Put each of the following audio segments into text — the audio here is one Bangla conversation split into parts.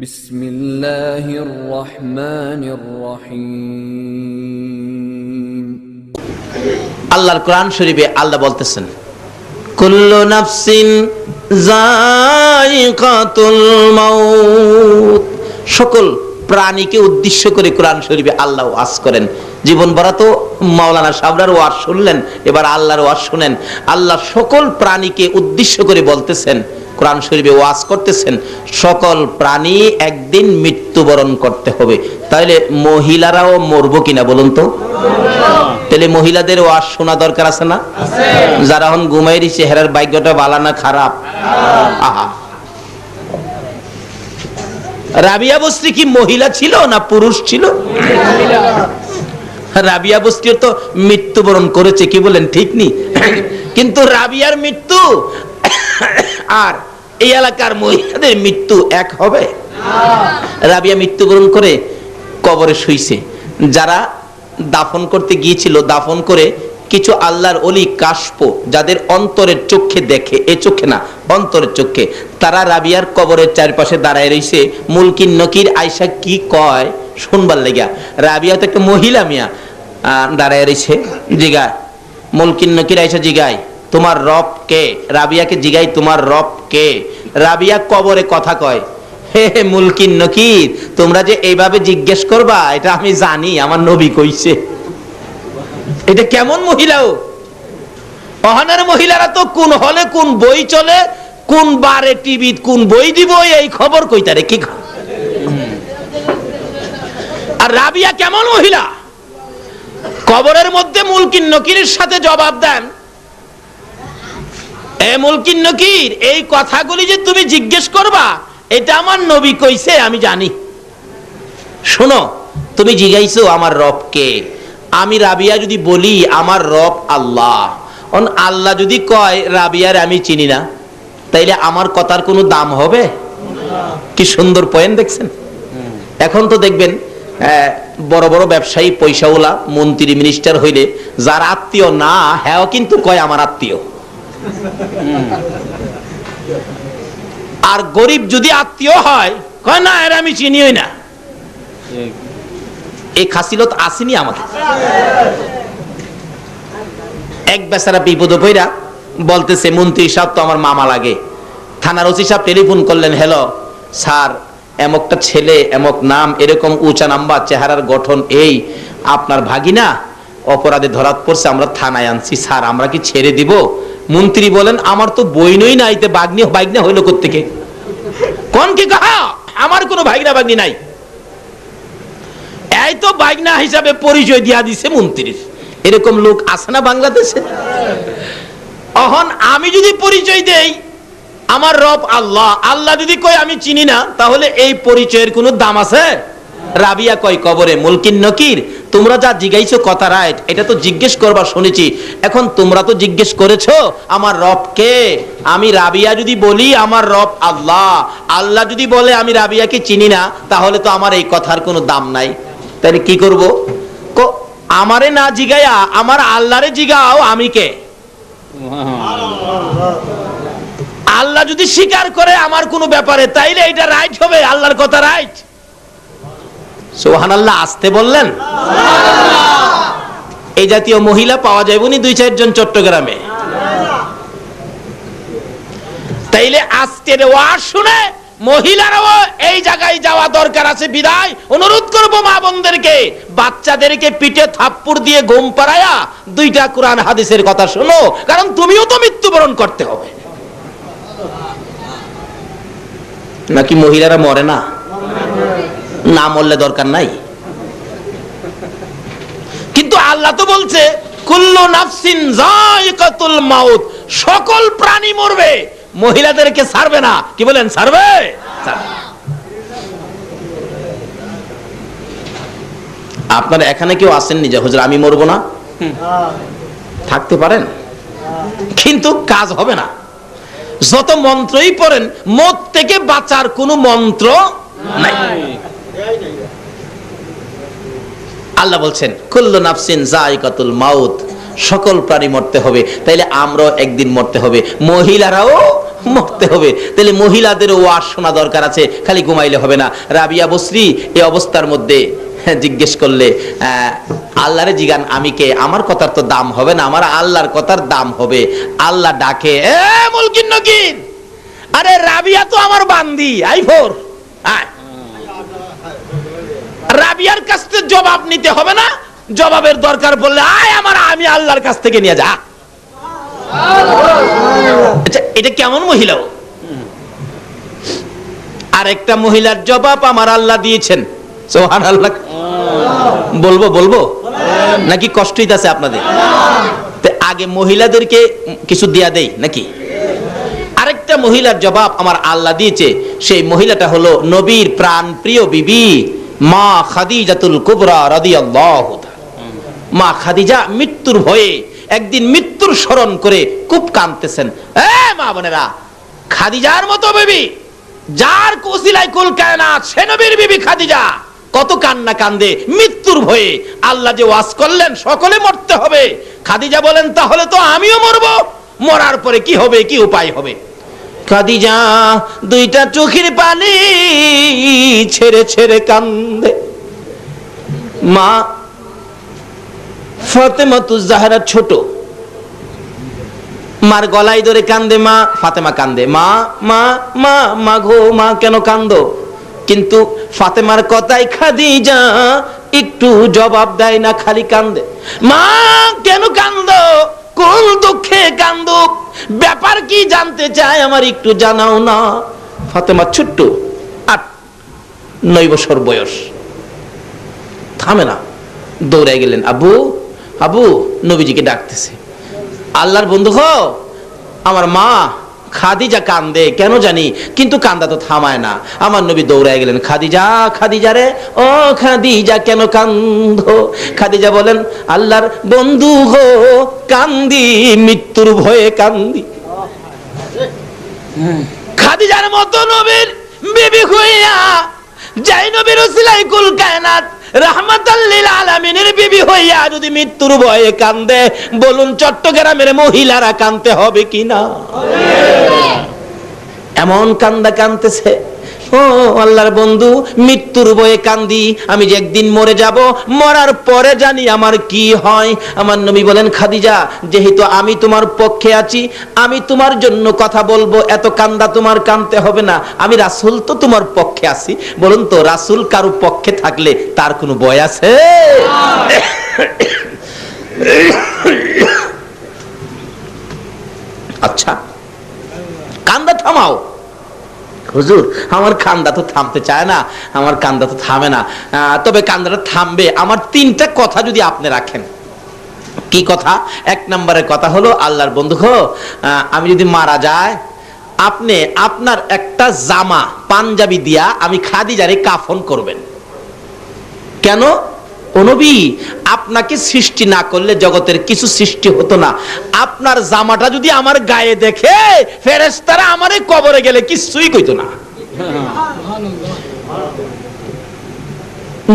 বিসমিল্লাহির রহমানির রহিম। আল্লাহর কোরআন শরীফে আল্লাহ বলতেছেন, কুল্লু নাফসিন যায়িকাতুল মাউত। সকল প্রাণীকে উদ্দেশ্য করে কোরআন শরীফে আল্লাহ ওয়াজ করেন। জীবন ভরা তো মাওলানা সাবরার ওয়াজ শুনলেন, এবার আল্লাহর ওয়াজ শুনেন। আল্লাহ সকল প্রাণীকে উদ্দেশ্য করে বলতেছেন, কোরআন শরীফে ওয়াজ করতেছেন, সকল প্রাণী একদিন মৃত্যুবরণ করতে হবে। তাহলে মহিলারাও মরবো কিনা বলুন তো? তাহলে মহিলাদের ওয়াজ শোনা দরকার আছে না? যারা এখন ঘুমাইরি চেহারার ভাগ্যটা ভালো না খারাপ? আহা, রাবিয়া বস্তি কি মহিলা ছিল না পুরুষ ছিল? রাবিয়া বস্তি তো মৃত্যুবরণ করেছে, কি বলেন ঠিক নি? কিন্তু রাবিয়ার মৃত্যু আর এই এলাকার মহিলাদের মৃত্যু এক হবে? রাবিয়া মৃত্যুবরণ করে কবরে শুইছে। যারা দাফন করতে গিয়েছিল, দাফন করে কিছু আল্লাহর ওলি কাশফ, যাদের অন্তরের চোখে দেখে, এ চোখে না অন্তরের চোখে, তারা রাবিয়ার কবরের চারপাশে দাঁড়ায় রয়েছে। মুলকিন নকির আয়সা কি কয় শুনবার লেগা। রাবিয়া তো একটা মহিলা মিয়া, দাঁড়ায় রয়েছে। জিগায় মুলকিন নকির আয়সা, জিগায় তোমার রব কে? রাবিয়াকে জিগাই তোমার রব কে? রাবিয়া কবরে কথা কয়, হে হে মুলকিন নকির, তোমরা যে এইভাবে জিজ্ঞেস করবা এটা আমি জানি, আমার নবী কইছে। এটা কেমন মহিলাও? অহানের মহিলারা তো কোন হলে কোন বই চলে, কোন বারে টিভি কোন বই দিব এই খবর কইতারে কি। আর রাবিয়া কেমন মহিলা? কবরের মধ্যে মুলকিন নকিরের সাথে জবাব দেন, এ মুলকিন নকির, এই কথাগুলি যে তুমি জিজ্ঞেস করবা এটা আমার নবী কইছে আমি জানি। শোনো, তুমি জিজ্ঞাইছো আমার রব কে, আমি রাবিয়া যদি বলি আমার রব আল্লাহ, আল্লাহ যদি কয় রাবিয়ার আমি চিনি না, তাইলে আমার কথার কোনো দাম হবে? কি সুন্দর পয়েন্ট দেখছেন। এখন তো দেখবেন বড় বড় ব্যবসায়ী পয়সাওয়ালা মন্ত্রী মিনিস্টার হইলে যার আত্মীয় না হ্যাঁ কিন্তু কয় আমার আত্মীয়। আর গরিব যদি আত্মীয় হয় কয় না এর আমি চিনিই না। এই খাসিলত আসেনি আমাদের। এক বেচারা বিপদে পইরা বলতেছে, মন্ত্রী সাহেব তো আমার মামা লাগে। থানার ওসি সাহেব টেলিফোন করলেন, হ্যালো স্যার, এমকটা ছেলে, এমক নাম, এরকম উঁচা নাম্বার, চেহারার গঠন এই, আপনার ভাগিনা অপরাধে ধরাত পড়ছে, আমরা থানায় আনছি স্যার, আমরা কি ছেড়ে দিব? মন্ত্রী বলেন, আমার তো বইনই নাই, তে বাইগনা হইলো কোত্থেকে? কোন কি কাহা, আমার কোনো ভাগনা বাগনি নাই। এই তো বাইগনা হিসাবে পরিচয় দিয়া দিছে মন্ত্রীর। এরকম লোক আছে না বাংলাদেশে? অহন আমি যদি পরিচয় দেই আমার রব আল্লাহ, আল্লাহ যদি কয় আমি চিনি না, তাহলে এই পরিচয়ের কোনো দাম আছে? রাবিয়া কয় কবরে, মুলকিন নকির, তোমরা যা জিজ্ঞাইছো কথা রাইট, এটা তো জিজ্ঞেস করবা শুনেছি। এখন তোমরা তো জিজ্ঞেস করেছো আমার রব কে। আমি রাবিয়া যদি বলি আমার রব আল্লাহ, আল্লাহ যদি বলে আমি রাবিয়াকে চিনি না, তাহলে তো আমার এই কথার কোনো দাম নাই। তাহলে কি করব? আমারে না জিগাইয়া আমার আল্লাহরে জিগাও আমি কে। আল্লাহ যদি স্বীকার করে আমার কোনো ব্যাপারে, তাইলে এটা রাইট হবে, আল্লাহর কথা রাইট। সুবহানাল্লাহ, আসতে বললেন। এই জাতীয় মহিলা পাওয়া যাবে নি 2-4 জন চট্টগ্রামে। তাইলে আজকের ওয়াজ শুনে মহিলারাও এই জায়গায় যাওয়া দরকার আছে। বিদায় অনুরোধ করব মা বোনদেরকে, বাচ্চাদেরকে পিঠে থাপ্পড় দিয়ে ঘুম পাড়ায়া 2টা কোরআন হাদিসের কথা শোনো, কারণ তুমিও তো মৃত্যুবরণ করতে হবে। নাকি মহিলারা মরে না? না মরলে দরকার নাই। কিন্তু আল্লাহ তো বলছে কুল্লু নাফসিন যায়িকাতুল মাউত, সকল প্রাণী মরবে, মহিলাদেরকে ছাড়বে না। কি বলেন, ছাড়বে? আপনারা এখানে কেউ আসেননি যে হুজুর আমি মরবো না? থাকতে পারেন, কিন্তু কাজ হবে না। যত মন্ত্রই পড়েন, মত থেকে বাঁচার কোনো মন্ত্র নাই। আল্লাহ বলছেন কুল্লু নাফসিন যায়িকাতুল মাউত, সকল প্রাণী মরতে হবে। তাইলে আমরাও একদিন মরতে হবে, মহিলারাও মরতে হবে। তাহলে মহিলাদেরও ওয়াজ শোনা দরকার আছে, খালি ঘুমাইলে হবে না। রাবিয়া বসরি এই অবস্থার মধ্যে জিজ্ঞেস করলে, আল্লাহরে জিগান আমি কে, আমার কথার তো দাম হবে না, আমার আল্লাহর কথার দাম হবে। আল্লাহ ডাকে, এ মুলকিন নকির, আরে রাবিয়া তো আমার বান্দি, আই ফোর আয়। রাবিয়ার কাছ থেকে জবাব নিতে হবে না, জবাবের দরকার পড়লে আয় আমার, আমি আল্লাহর কাছ থেকে নিয়ে যা। আচ্ছা, এটা কেমন মহিলা? আরেকটা মহিলার জবাব আমার আল্লাহ দিয়েছেন, সুবহানাল্লাহ। বলবো নাকি কষ্ট হইতাছে আপনাদের? আগে মহিলাদেরকে কিছু দিয়া দেই নাকি? আরেকটা মহিলার জবাব আমার আল্লাহ দিয়েছে, সেই মহিলাটা হলো নবীর প্রাণ প্রিয় বিবি মা খাদিজাতুল কুবরা রাদিয়াল্লাহু তাআলা। মা খাদিজা মৃত্যুর ভয়ে একদিন মৃত্যুর স্মরণ করে খুব কাঁদতেছেন। মা বোনেরা, খাদিজার মতো বিবি, যার কুসিলায় কুল কায়নাত, সে নবীর বিবি খাদিজা কত কান্না কান্দে মৃত্যুর ভয়ে। আল্লাহ যে ওয়াজ করলেন সকলে মরতে হবে, খাদিজা বলেন তাহলে তো আমিও মরব, মরার পরে কি হবে, কি উপায় হবে? খাদিজা দুইটা চোখের পানি ছেড়ে ছেড়ে কান্দে। মা ফাতেমাতুজ জাহরা ছোট, মার গলায় ধরে কান্দে মা। ফাতেমা কান্দে, মা মা মা মা গো মা কেন কান্দো? কিন্তু ফাতেমার কথাই খাদিজা একটু জবাব দেয় না, খালি কান্দে। মা কেন কান্দো? কোন দুঃখে কান্দো? ব্যাপার কি জানতে চায়, আমার একটু জানাও না। ফাতেমা ছোট্ট, 8-9 বছর বয়স, থামে না, দৌড়াই গেলেন, আবু আবু নবীজিকে ডাকতেছে। আল্লাহর বন্ধু হো, আমার মা খাদিজা কান্দে কেন জানি, কিন্তু কান্দা তো থামায় না। আমার নবী দৌড়ায় গেলেন, খাদিজা খাদিজা রে, ও খাদিজা কেন কান্দো? খাদিজা বলেন, আল্লাহর বন্ধু হো কান্দি মৃত্যুর ভয়ে কান্দি। খাদিজার মতো নবীর বিবি হইয়া, যাই নবীর উসিলায় কুল কায়নাত রাহমাতাল লিল আলামিনের বিবি হইয়া যদি মৃত্যুর ভয়ে কান্দে, বলুন চট্টগ্রামের মহিলারা কান্দতে হবে কিনা? এমন কান্দা কান্দতেছে, ও আল্লাহর বন্ধু মৃত্যুর ভয়ে কান্দি, আমি যে একদিন মরে যাব, মরার পরে জানি আমার কি হয়। আমার নবী বলেন, খাদিজা যেহেতু আমি তোমার পক্ষে আছি, আমি তোমার জন্য কথা বলবো, এত কান্দা তোমার কান্দতে হবে না, আমি রাসূল তো তোমার পক্ষে আছি। বলুন তো, রাসূল কারো পক্ষে থাকলে তার কোনো ভয় আছে? আচ্ছা, কান্দা থামাও। হুজুর আমার কান্দা তো থামতে চায় না, আমার কান্দা তো থামে না, তবে কান্দাটা থামবে আমার 3টা কথা যদি আপনি রাখেন। কি কথা? 1 নম্বরের কথা হলো, আল্লাহর বন্ধু গো, আমি যদি মারা যায়, আপনি আপনার একটা জামা পাঞ্জাবি দিয়া আমি খাদিজারে কাফন করবেন। কেন? ও নবী, আপনাকে সৃষ্টি না করলে জগতের কিছু সৃষ্টি হতো না। আপনার জামাটা যদি আমার গায়ে দেখে, ফেরেশতারা আমারে কবরে গেলে কিছুই কইতো না।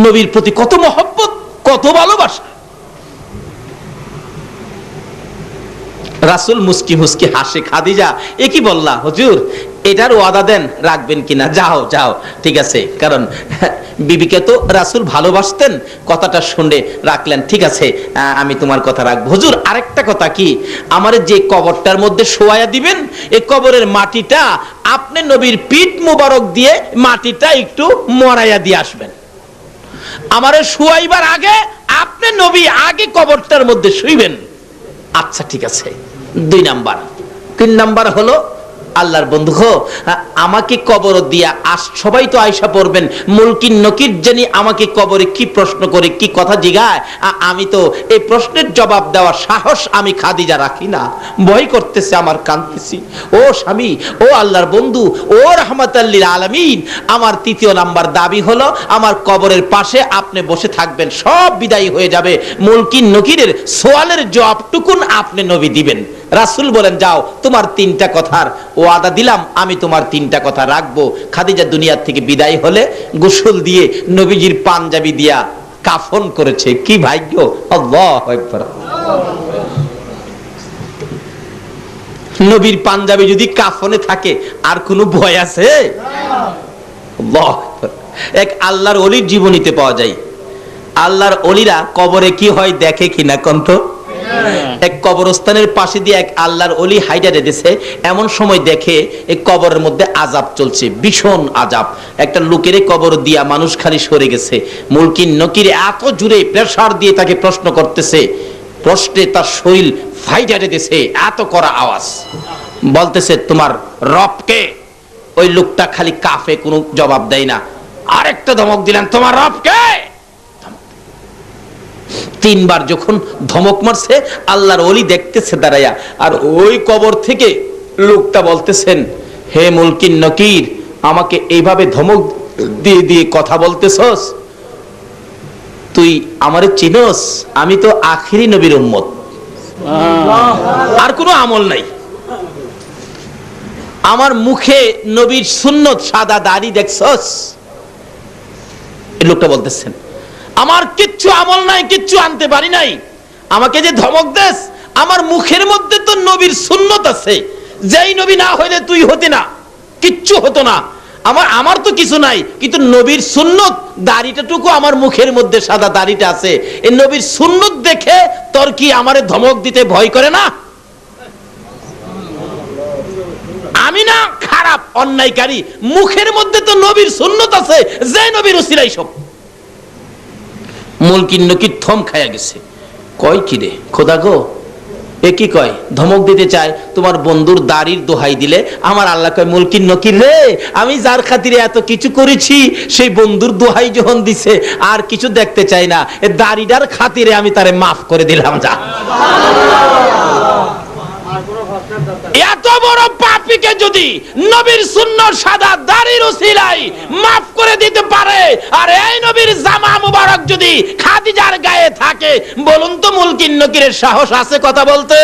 নবীর প্রতি কত মহব্বত, কত ভালোবাসা। রাসূল মুস্কি মুস্কি হাসে। খাদিজা এ কি বললা হুজুর, এটার ওয়াদা দেন রাখবেন কিনা? যাও যাও, ঠিক আছে, কারণ বিবিকে তো রাসূল ভালোবাসতেন, কথাটা শুনে রাখলেন। ঠিক আছে, আমি তোমার কথা রাখবো। হুজুর আরেকটা কথা, কি আমারে যে কবরটার মধ্যে শোয়ায়া দিবেন, এই কবরের মাটিটা আপনি নবীর পিঠ মুবারক দিয়ে মাটিটা একটু মরাইয়া দিয়ে আসবেন। আমারে শোয়াইবার আগে আপনি নবী আগে কবরটার মধ্যে শুইবেন। আচ্ছা ঠিক আছে। 2 নাম্বার। 3 নাম্বার হলো, আল্লাহর বন্ধু হো, আমাকে কবর দিয়া সবাই তো আয়সা পড়বেন, মুলকিন নকির জানি আমাকে কবরে কি প্রশ্ন করে, কি কথা জিগায়, আমি তো এই প্রশ্নের জবাব দেওয়ার সাহস আমি খাদিজা রাখি না, ভয় করতেছে আমার, কাঁদতেছি। ও স্বামী, ও আল্লাহর বন্ধু, ও রাহমাতাল লিল আলামিন, আমার 3য় নাম্বার দাবি হলো, আমার কবরের পাশে আপনি বসে থাকবেন, সব বিদায় হয়ে যাবে, মুলকিন নকিরের সোয়ালের জবাবটুকুন আপনি নবী দিবেন। রাসূল বলেন, যাও, তোমার 3টা কথার ওয়াদা দিলাম, আমি তোমার 3টা কথা রাখবো। খাদিজা দুনিয়ার থেকে বিদায় হলে গোসল দিয়ে নবীজির পাঞ্জাবি দিয়া কাফন করেছে। কি ভাগ্য! আল্লাহু আকবার। নবীর পাঞ্জাবি যদি কাফনে থাকে আর কোনো ভয় আছে? আল্লাহু আকবার। এক আল্লাহর ওলির জীবনীতে পাওয়া যায়, আল্লাহর ওলিরা কবরে কি হয় দেখে কিনা কন্ত। এক কবরস্থানের পাশে দিয়ে এক আল্লাহর ওলি হাইটা যেতেছে, এমন সময় দেখে এই কবরের মধ্যে আযাব চলছে, ভীষণ আযাব। একটা লোকের কবর দিয়া মানুষ খালি সরে গেছে। মুলকিন নকির এত জোরে প্রেসার দিয়ে তাকে প্রশ্ন করতেছে, প্রশ্নে তার শরীর ফাইটা যেতেছে, এত করা আওয়াজ। বলতেছে তোমার রবকে? ওই লোকটা খালি কাফে, কোনো জবাব দেয় না। আরেকটা ধমক দিলেন, তোমার রবকে? তিনবার যখন ধমক মারছে, আল্লাহর ওলি দেখতেছে দাঁড়ায়া, আর ওই কবর থেকে লোকটা বলতেছেন, হে মুলকিন নকির, আমাকে এইভাবে ধমক দিয়ে দিয়ে কথা বলতেছস? তুই আমারে চিনস? আমি তো আখিরি নবীর উম্মত, আর কোনো আমল নাই। আমার মুখে নবীর সুন্নত, সাদা দাড়ি দেখছস? এই লোকটা বলতেছেন, আমার কিচ্ছু আমল নাই, কিচ্ছু আনতে পারি নাই, আমাকে যে ধমক দেস, আমার মুখের মধ্যে তো নবীর সুন্নত আছে, যেই নবী না হইলে তুই হতি না, কিচ্ছু হতো না। আমার তো কিছু নাই, কিন্তু নবীর সুন্নত, দাড়িটাটুকু আমার মুখের মধ্যে, সাদা দাড়িটা আছে, এই নবীর সুন্নত দেখে তোর কি আমারে ধমক দিতে ভয় করে না? আমি না খারাপ অন্যায়কারী, মুখের মধ্যে তো নবীর সুন্নত আছে, যে নবীর উসিলাই সব। মুলকিন নকির থম খায়া গেছে, কয় কি রে খোদা গো, এ কি কয়? ধমক দিতে চায়, তোমার বন্ধুর দাড়ির দোহাই দিলে আমার আল্লাহ কয়, মুলকিন নকির রে, আমি যার খাতিরে এত কিছু করেছি, সেই বন্ধুর দোহাই যখন দিছে আর কিছু দেখতে চাই না, এ দাড়িটার খাতিরে আমি তারে মাফ করে দিলাম, যা। এত বড় পাপীকে যদি নবীর সুন্নাত সাদা দাড়ির উসিলায় মাফ করে দিতে পারে, আর এই নবীর জামা মুবারক যদি খাদিজার গায়ে থাকে, বলুন তো মুলকিন নকিরের সাহস আছে কথা বলতে?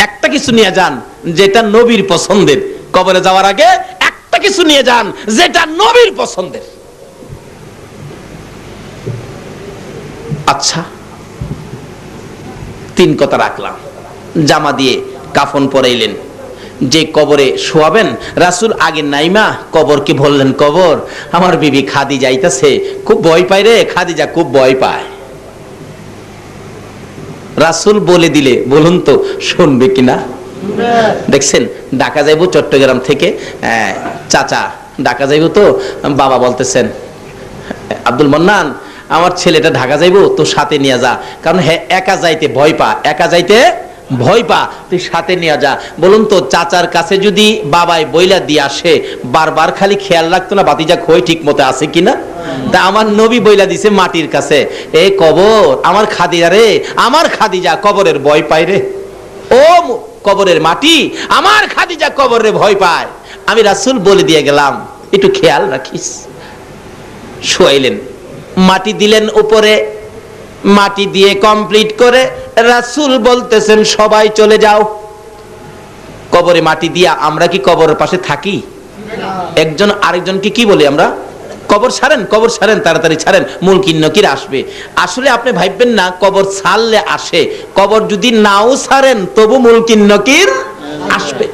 একটা কিছু নিয়ে যান যেটা নবীর পছন্দের, কবরে যাওয়ার আগে একটা কিছু নিয়ে যান যেটা নবীর পছন্দের। আচ্ছা, তিন কথা রাখলাম। জামা দিয়ে কাফন পরাইলেন, যে কবরে শোয়াবেন, রাসূল আগে নাইমা কবরকে বললেন, কবর, আমার বিবি খাদিজা যাইতেছে, খুব ভয় পায় রে, খাদিজা খুব ভয় পায়। রাসূল বলে দিলে বলুন তো শুনবে কিনা? দেখছেন, ঢাকা যাইবো চট্টগ্রাম থেকে, চাচা ঢাকা যাইবো, তো বাবা বলতেছেন, আব্দুল মান্নান, আমার ছেলেটা ঢাকা যাইবো, তো সাথে নিয়ে যা, কারণ হ্যাঁ একা যাইতে ভয় পা, একা যাইতে ভয় পা, তুই সাথে নিয়ে যা। বলুন তো চাচার কাছে যদি বাবাই বইলা দিয়ে আসে, বারবার খালি খেয়াল রাখতো না বাতিজা খই ঠিক মতো আছে কিনা? তা আমার নবী বইলা দিছে মাটির কাছে, এ কবর, আমার খাদিজা রে, আমার খাদিজা কবরের ভয় পায় রে, ও কবরের মাটি, আমার খাদিজা কবরের ভয় পায়, আমি রাসূল বলে দিয়ে গেলাম, একটু খেয়াল রাখিস। শোয়াইলেন, মাটি দিলেন উপরে, মাটি দিয়ে কমপ্লিট করে রাসূল বলতেছেন, সবাই চলে যাও। কবরে মাটি দিয়া আমরা কি কবরের পাশে থাকি? একজন আরেকজনকে কি বলি আমরা? কবর ছাড়েন, কবর ছাড়েন, তাড়াতাড়ি ছাড়েন, মুলকিন নকির আসবে। আসলে আপনি ভাববেন না কবর ছাড়লে আসে, কবর যদি নাও ছাড়েন তবু মুলকিন নকির আসবে।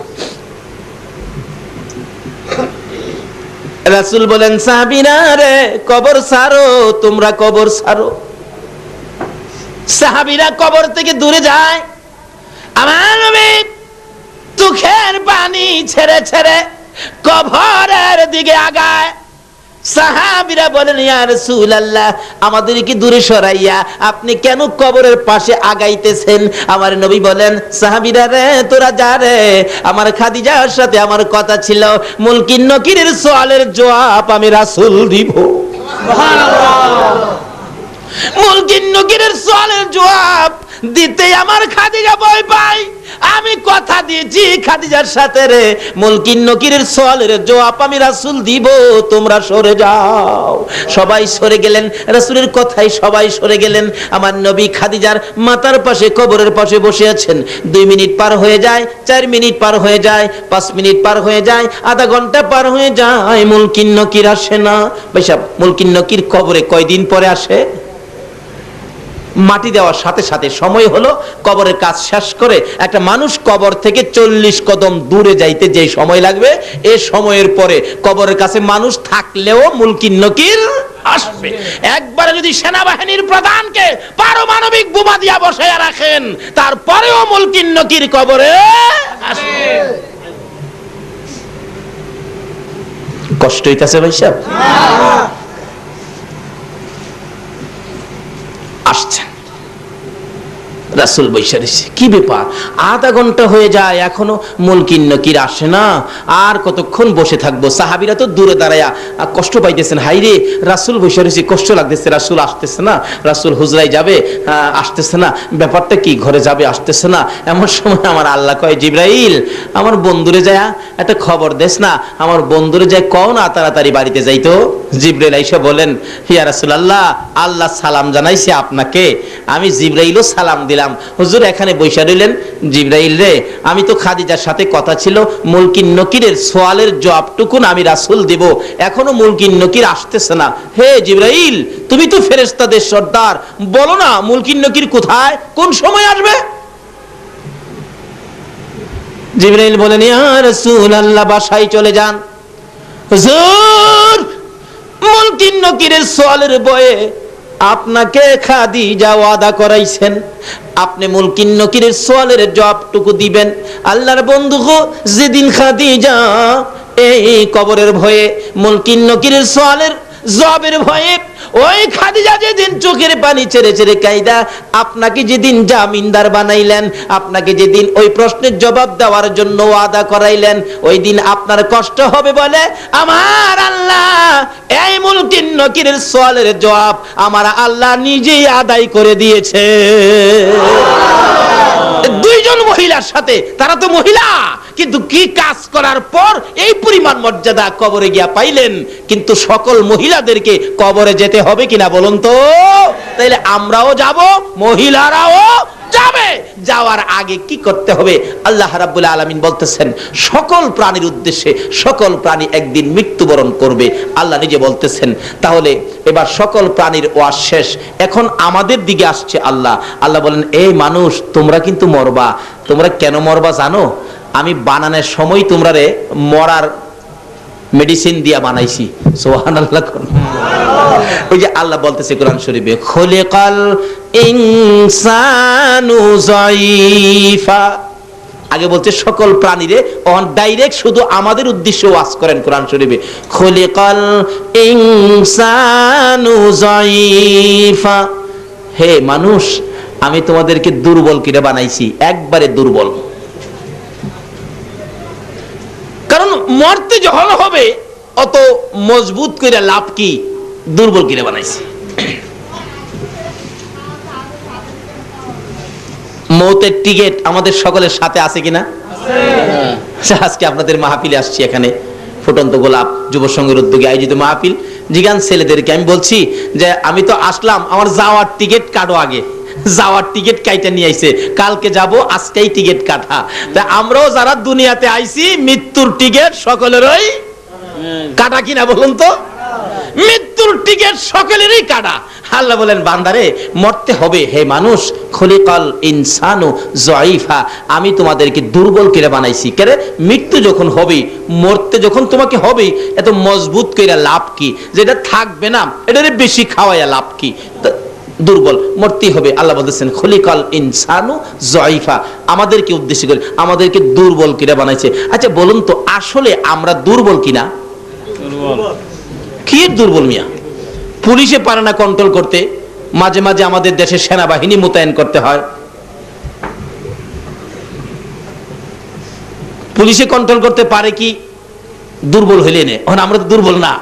রাসূল বলেন, সাহাবীরা রে, কবর ছাড়ো, তোমরা কবর ছাড়ো। সাহাবীরা কবর থেকে দূরে যায়, আমার নবী চোখের পানি ছেড়ে ছেড়ে কবরের দিকে আগায়। সাহাবীরা বলেন, ইয়া রাসূলুল্লাহ, আমাদেরকে দূরে সরাইয়া আপনি কেন কবরের পাশে আগাইতেছেন? আমার নবী বলেন, সাহাবীরা রে, তোরা যা রে, আমার খাদিজার সাথে আমার কথা ছিল, মুলকিন নকিরের সওয়ালের জবাব আমি রাসূল দিব। সুবহানাল্লাহ। মুলকিন নকিরের সওয়ালের জবাব দিতে আমার খাদিজা ভয় পায়, আমি কথা দিয়েছি খাদিজার সাথে রে, মুলকিন নকিরের সওয়ালের জবাব আমি রাসূল দিব, তোমরা সরে যাও। সবাই সরে গেলেন, রাসূলের কথাই সবাই সরে গেলেন। আমার নবী খাদিজার মাথার পাশে কবরের পাশে বসে আছেন। 2 মিনিট পার হয়ে যায়, 4 মিনিট পার হয়ে যায়, 5 মিনিট পার হয়ে যায়, আধা ঘন্টা পার হয়ে যায়, মুলকিন নকির আসে না। ভাইসাব, মুলকিন নকির কবরে কয়দিন পরে আসে? মাটি দেওয়ার সাথে সাথে সময় হলো, কবরের কাজ শেষ করে একটা মানুষ কবর থেকে 40 কদম দূরে যাইতে যে সময় লাগবে, এই সময়ের পরে কবরের কাছে মানুষ থাকলেও মুনকির নকির আসবে। একবারে যদি সেনাবাহিনীর প্রধানকে পারমাণবিক বোমা দিয়া বসায়া রাখেন, তারপরেও মুনকির নকির কবরে আসবে। কষ্ট হইতাছে ভাই সাহেব? আসছেন রাসূল বৈশা রইছে, কি ব্যাপার আধা ঘন্টা হয়ে যায় এখনো মুনকির নকির আসে না, আর কতক্ষণ বসে থাকবো? সাহাবীরা তো দূরে দাঁড়ায়া কষ্ট পাইতেছেন, হাইরে রাসূল বৈশা রইছে, কষ্ট লাগতেছে, রাসূল আসতেছে না, রাসূল হুজরায় যাবে আসতেছে না, ব্যাপারটা কি, ঘরে যাবে আসতেছে না। এমন সময় আমার আল্লাহ কয়, জিবরাইল আমার বন্ধুরে যায় একটা খবর দেস না, আমার বন্ধুরে যায় কও না তাড়াতাড়ি বাড়িতে যাইতো। জিবরাইল আইসা বলেন, ইয়া রাসূলুল্লাহ আল্লাহ সালাম জানাইছে আপনাকে, আমি জিবরাইলও সালাম দিলাম। হুজুর এখানে বৈশা রইলেন। জিবরাইল রে, আমি তো খাদিজার সাথে কথা ছিল মুনকির নকিরের সওয়ালের জবাবটুকুন আমি রাসূল দেব, এখনো মুনকির নকির আসতেছে না। হে জিবরাইল, তুমি তো ফেরেশতাদের সর্দার, বলো না মুনকির নকির কোথায়, কোন সময় আসবে? জিবরাইল বলেন, ইয়া রাসূলুল্লাহ বাসায় চলে যান। হুজুর মুনকির নকিরের সওয়ালের ভয়ে আপনাকে খাদিজা ওয়াদা করাইছেন, আপনি মুনকির নকিরের সওয়ালের জবাবটুকু দিবেন। আল্লাহর বন্ধু গো, যেদিন খাদিজা এই কবরের ভয়ে মুনকির নকিরের সওয়ালের জবাবের ভয়ে, ওই খাদিজা যেদিন চোখের পানি ছেড়ে ছেড়ে কাইদা আপনাকে যেদিন জামিনদার বানাইলেন, আপনাকে যেদিন ওই প্রশ্নের জবাব দেওয়ার জন্য ওয়াদা করাইলেন, ওই দিন আপনার কষ্ট হবে বলে আমার আল্লাহ এই মুনকির নকিরের সওয়ালের জবাব আমার আল্লাহ নিজেই আদায় করে দিয়েছে। দুইজন মহিলার সাথে, তারা তো মহিলা, কিন্তু কি কাজ করার পর এই পরিমাণ মর্যাদা কবরে গিয়া পাইলেন। কিন্তু সকল মহিলাদেরকে কবরে যেতে হবে কিনা বলুন তো? তাইলে আমরাও যাব, মহিলারাও যাবে। যাওয়ার আগে কি করতে হবে? আল্লাহ রাব্বুল আলামিন বলতেছেন সকল প্রাণীর উদ্দেশ্যে, সকল প্রাণী একদিন মৃত্যুবরণ করবে। আল্লাহ নিজে বলতেছেন, তাহলে এবার সকল প্রাণীর ওয়াজ শেষ, এখন আমাদের দিকে আসছে আল্লাহ। আল্লাহ বলেন, এই মানুষ তোমরা কিন্তু মরবা। তোমরা কেন মরবা জানো? আমি বানানোর সময় তোমরা রে মরার মেডিসিন দিয়া বানাইছি। সুবহানাল্লাহ। ওই যে আল্লাহ বলতেছে কোরআন শরীফে, খুলিকাল ইনসানু যায়ীফা। আগে বলছে সকল প্রাণীরে, অন ডাইরেক্ট শুধু আমাদের উদ্দেশ্যে ওয়াজ করেন কোরআন শরীফে, খুলিকাল ইনসানু যায়ীফা। হে মানুষ, আমি তোমাদেরকে দুর্বল করে বানাইছি, একবারে দুর্বল। কারণ মরতে যখন হবে অত মজবুত করে লাভ কি, দুর্বল করে বানাইছি। মৌতের টিকেট আমাদের সকলের সাথে আছে কিনা? আজকে আপনাদের মাহফিলে আসছি, এখানে ফুটন্ত গোলাপ যুব সংঘের উদ্যোগে আয়োজিত মাহফিল। জিগান ছেলেদেরকে আমি বলছি যে আমি তো আসলাম, আমার যাওয়ার টিকিট কাটো আগে। যাওয়ার টিকিট কাইটা নিয়ে আইছে, কালকে যাব, আজকেই টিকিট কাটা। তা আমরাও যারা দুনিয়াতে আইছি মৃত্যুর টিকিট সকলেরই কাটা কিনা বলুন তো? মৃত্যুর টিকিট সকলেরই কাটা। আল্লাহ বলেন, বান্দারে মরতে হবে। হে মানুষ, খুলিকাল ইনসানু যায়ীফা, আমি তোমাদেরকে দুর্বল করে বানাইছি। কেন? মৃত্যু যখন হবে, মরতে যখন তোমাকে হবে, এত মজবুত করে লাভ কি? যেটা থাকবে না এটারে বেশি খাওয়াইয়া লাভ কি? দুর্বল, মরতেই হবে। আল্লাহ বলতেছেন খুলিকাল ইনসানু যায়ীফা, আমাদেরকে উদ্দেশ্য করে আমাদেরকে দুর্বল করে বানাইছে। আচ্ছা বলুন তো, আসলে আমরা দুর্বল কিনা? কি দুর্বল মিয়া? পুলিশে পারে না কন্ট্রোল করতে, মাঝে মাঝে আমাদের দেশে সেনাবাহিনী মোতায়েন করতে হয়। পুলিশে কন্ট্রোল করতে পারে কি? দুর্বল হইলে নে, আমরা তো দুর্বল না।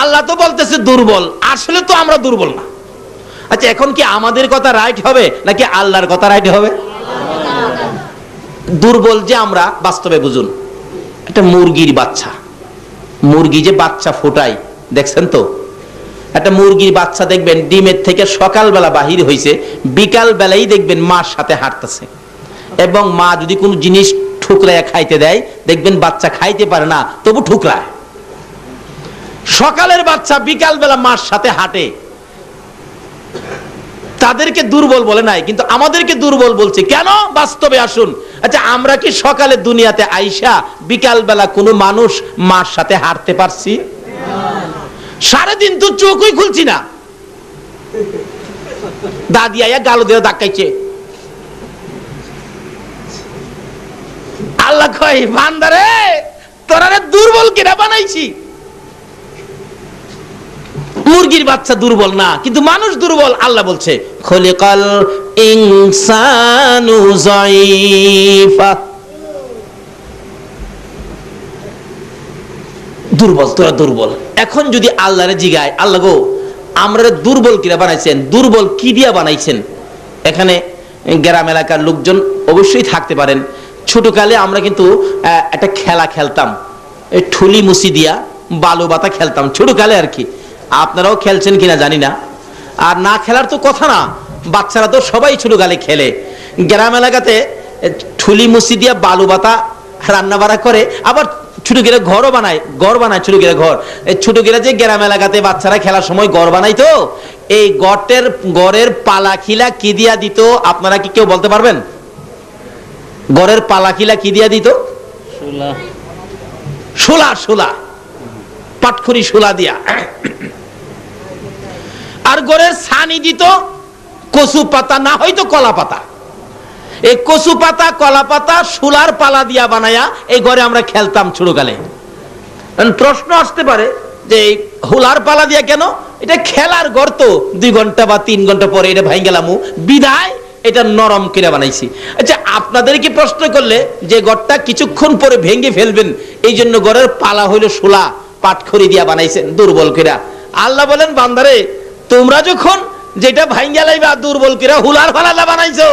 আল্লাহ তো বলতেছে দুর্বল, আসলে তো আমরা দুর্বল না। আচ্ছা এখন কি আমাদের কথা রাইট হবে নাকি আল্লাহর কথা রাইট হবে? দুর্বল যে আমরা, বাস্তবে বুঝুন, একটা মুরগির বাচ্চা, মুরগি যে বাচ্চা ফোটায় দেখছেন তো? একটা মুরগির বাচ্চা দেখবেন ডিমের থেকে সকালবেলা বাহির হয়েছে, বিকাল বেলায় দেখবেন মার সাথে হাঁটতেছে। এবং মা যদি কোনো জিনিস ঠুকরায় খাইতে দেয়, দেখবেন বাচ্চা খাইতে পারে না, তবু ঠুকরায়। সকালের বাচ্চা বিকাল বেলা মার সাথে হাঁটে। তাদেরকে দুর্বল বলে নাই, কিন্তু আমাদেরকে দুর্বল বলছে কেন? বাস্তবে আসুন। আচ্ছা, আমরা কি সকালে দুনিয়াতে আইসা বিকাল বেলা কোনো মানুষ মার সাথে হাঁটতে পারছি? সারাদিন তো চোখই খুলছি না, দাদি আইয়া গালো দিয়ে ধাক্কাইছে। আল্লাহ কয়, বান্দারে তোরা দুর্বল কিনা বানাইছি। মুরগির বাচ্চা দুর্বল না, কিন্তু মানুষ দুর্বল। আল্লাহ বলছে খলিকাল ইনসানু যায়ীফা, দুর্বল, তোরা দুর্বল। এখন যদি আল্লাহরে জিগায়, আল্লাহ গো আমরা দুর্বল কিরা বানাইছেন, দুর্বল কি দিয়া বানাইছেন? এখানে গ্রাম এলাকার লোকজন অবশ্যই থাকতে পারেন। ছোটকালে আমরা কিন্তু একটা খেলা খেলতাম, এই ঠুলি মুসি দিয়া বালু বাতা খেলতাম ছোটকালে আর কি। আপনারাও খেলছেন কিনা জানি না, আর না খেলার তো কথা না, বাচ্চারা তো সবাই ছোটকালে খেলে। গ্রাম এলাকাতে ঠুলি মুসি দিয়া বালু বাতা রান্না বাড়া করে, আবার ছোট গিরা ঘরও বানায়, ঘর বানায় ছোট গিরা ঘর। এই ছোট গিরা যে গ্রাম এলাকাতে বাচ্চারা খেলার সময় ঘর বানাই, তো এই গড়ের পালা খিলা কি দিয়া দিত আপনারা কি কেউ বলতে পারবেন? গড়ের পালা খিলা কি দিয়া দিত? শোলা, শোলা, পাটখড়ি শোলা দিয়া। আর গড়ের ছানি দিত কচু পাতা, না হয়তো কলা পাতা। এই কচু পাতা, কলা পাতা, শোলার পালা দিয়া বানায়া এই ঘরে আমরা খেলতাম ছোটকালে। প্রশ্ন আসতে পারে যে এই হুলার পালা দিয়া কেন? এটা খেলার ঘর, তো 2 ঘন্টা বা 3 ঘন্টা পরে এটা ভাঙ গেলাম, বিদায় এটা নরম করে বানাইছি। আচ্ছা, আপনাদের কি প্রশ্ন করলে যে ঘরটা কিছুক্ষণ পরে ভেঙে ফেলবেন, এই জন্য ঘরের পালা হইল শোলা, পাটখড়ি দিয়া বানাইছেন দুর্বল করে। আল্লাহ বলেন, বান্দারে তোমরা যখন যেটা ভাঙ্গা লাইবা দুর্বল করে হুলার পালা বানাইছো,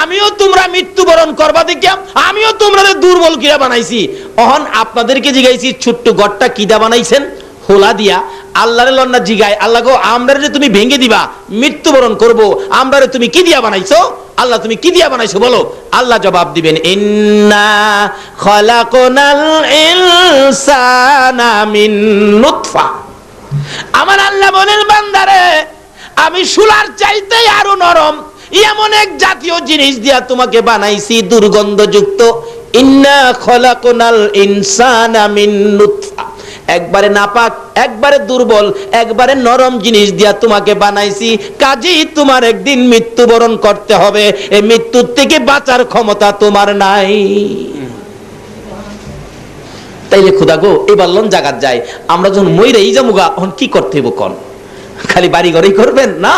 আমিও তোমরা মৃত্যুবরণ করবা দেখিয়াম আমিও তোমরা দুর্বল কিরা বানাইছি। অহন আপনাদেরকে জিগাইছি ছোট্ট ঘরটা কিদা বানাইছেন? হোলা দিয়া। আল্লাহরে লন্না জিগায়, আল্লাহ গো আমরা যে তুমি ভেঙে দিবা মৃত্যুবরণ করব, আমরা তুমি কি দিয়া বানাইছো? আল্লাহ তুমি কি দিয়া বানাইছো বলো? আল্লাহ জবাব দিবেন, ইন্না খালাকনাল ইনসানা মিন নুতফা। আমার আল্লাহ বলেন, বান্দারে আমি শোলার চাইতে আরো নরম এমন এক জাতীয় জিনিস দিয়া তোমাকে বানাইছি, দুর্গন্ধযুক্ত। ইন্না খালাকনাল ইনসানা মিন নুতফা, একবারে নাপাক, একবারে দুর্বল, একবারে নরম জিনিস দিয়া তোমাকে বানাইছি। কাজেই তোমার একদিন মৃত্যুবরণ করতে হবে, এই মৃত্যুর থেকে বাঁচার ক্ষমতা তোমার নাই। তাইলে খুদা গো এবার লন জাগাত যায়, আমরা যখন মইরাই যামুগা তখন কি করতে হইব? কোন খালি বাড়ি ঘরেই করবেন না?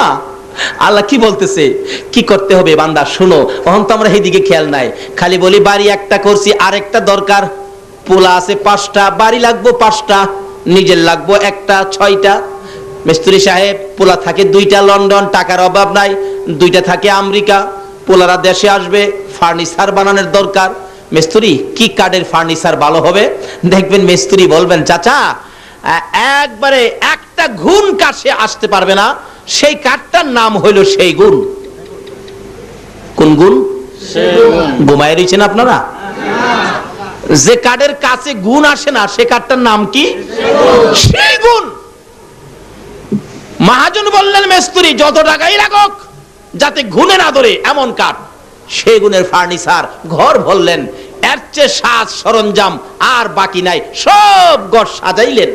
আল্লাহ কি বলতেছে কি করতে হবে? বান্দা শুনো, তখন তো আমরা এইদিকে খেয়াল নাই, খালি বলি বাড়ি একটা করছি, আরেকটা দরকার। পোলা আছে 5টা, বাড়ি লাগবো 5টা, নিজের লাগবো 1টা, 6টা। মিস্ত্রি সাহেব পোলা থাকে 2টা লন্ডন, টাকার অভাব নাই, 2টা থাকে আমেরিকা। পোলারা দেশে আসবে, ফার্নিচার বানানোর দরকার। মিস্ত্রি কি কাঠের ফার্নিচার ভালো হবে? দেখবেন মিস্ত্রি বলবেন, চাচা একবারে একটা ঘুণ কাছে আসতে পারবে না, সেই কাঠটার নাম হইল সেই গুণ। কোন গুণ? ঘুমায় রয়েছেন আপনারা? যে কাঠের কাছে গুণ আসে না, সে কাঠটার নাম কি? সেই গুণ। মহাজন বললেন, মিস্ত্রি যত টাকাই রাখুক যাতে ঘুণে না ধরে এমন কাঠ, সেই গুণের ফার্নিচার। ঘর বললেন, এর চেয়ে সাজ সরঞ্জাম আর বাকি নাই, সব ঘর সাজাইলেন।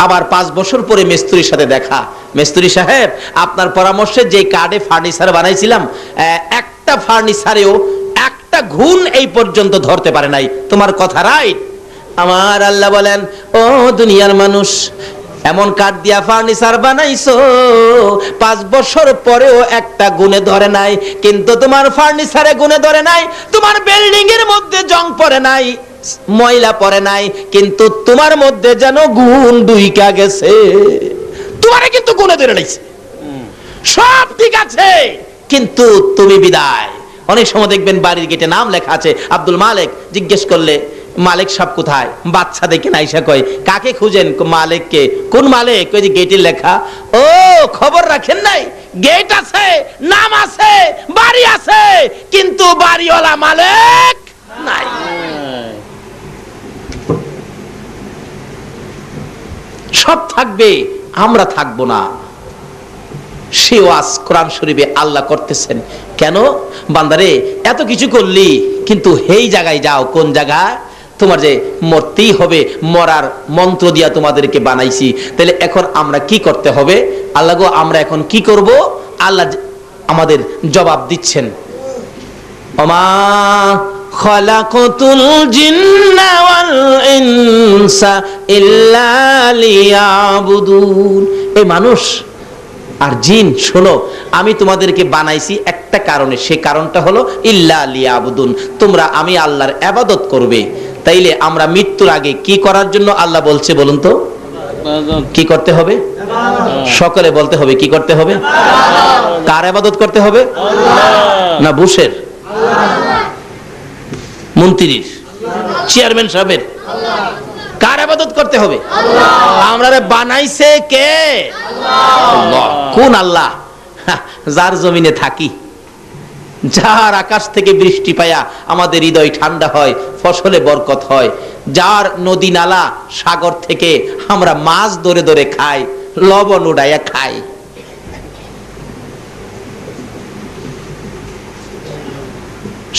আবার 5 বছর পরে মিস্ত্রির সাথে দেখা, মিস্ত্রি সাহেব আপনার পরামর্শে যে কাঠে ফার্নিচার বানাইছিলাম, একটা ফার্নিচারেও একটা ঘুণ এই পর্যন্ত ধরতে পারে নাই। তোমার কথা রাইট। আমার আল্লাহ বলেন, ও দুনিয়ার মানুষ, এমন কাঠ দিয়া ফার্নিচার বানাইছো 5 বছর পরেও একটা গুণে ধরে নাই, কিন্তু তোমার ফার্নিচারে গুণে ধরে নাই। তোমার বিল্ডিং এর মধ্যে জং পড়ে নাই, ময়লা পড়ে নাই, কিন্তু তোমার মধ্যে যেন গুণ ঢুইকা গেছে। তোমারে কিন্তু গুণে ধরে নাইছে, সব ঠিক আছে, কিন্তু তুমি বিদায়। অনেক সময় দেখবেন বাড়ির গেটে নাম লেখা আছে আব্দুল মালিক, জিজ্ঞেস করলে মালিক সাহেব কোথায়? বাচ্চা দেখে নাইসা কয়, কাকে খুঁজেন? মালিককে। কোন মালিক? ওই যে গেটে লেখা। ও খবর রাখেন নাই? গেট আছে, নাম আছে, বাড়ি আছে, কিন্তু বাড়িওয়ালা মালিক নাই। সব থাকবে, আমরা থাকবো না। সে ওয়াজ কোরআন শরীফে আল্লাহ করতেছেন। কেন বান্দারে এত কিছু করলি, কিন্তু এই জায়গায় যাও, কোন জায়গায়? তোমার যে মরতেই হবে, মরার মন্ত্র দিয়া তোমাদেরকে বানাইছি। তাহলে এখন আমরা কি করতে হবে? আল্লাহ গো, আমরা এখন কি করব? আল্লাহ আমাদের জবাব দিচ্ছেন, ওমা খালাকাতুল জিন্না ওয়াল ইনসা ইল্লা লিয়াবুদুন। এই মানুষ আর জিন, শোনো, আমি তোমাদেরকে বানাইছি একটা কারণে, সে কারণটা হলো ইল্লা লিয়াবুদুন, তোমরা আমি আল্লাহর ইবাদত করবে। তাইলে আমরা মৃত্যুর আগে কি করার জন্য আল্লাহ বলছে বলুন তো? কি করতে হবে? সকলে বলতে হবে, কি করতে হবে? কার ইবাদত করতে হবে? না বুশের, মন্ত্রীর, চেয়ারম্যান সাহেবের? কার ইবাদত করতে হবে? আমরারে বানাইছে কে? আল্লাহ। কোন আল্লাহ? যার জমিনে থাকি, যার আকাশ থেকে বৃষ্টি পায়া আমাদের হৃদয় ঠান্ডা হয়, ফসলে বরকত হয়, যার নদী নালা সাগর থেকে আমরা মাছ ধরে ধরে খাই, লবণ উড়াইয়া খাই।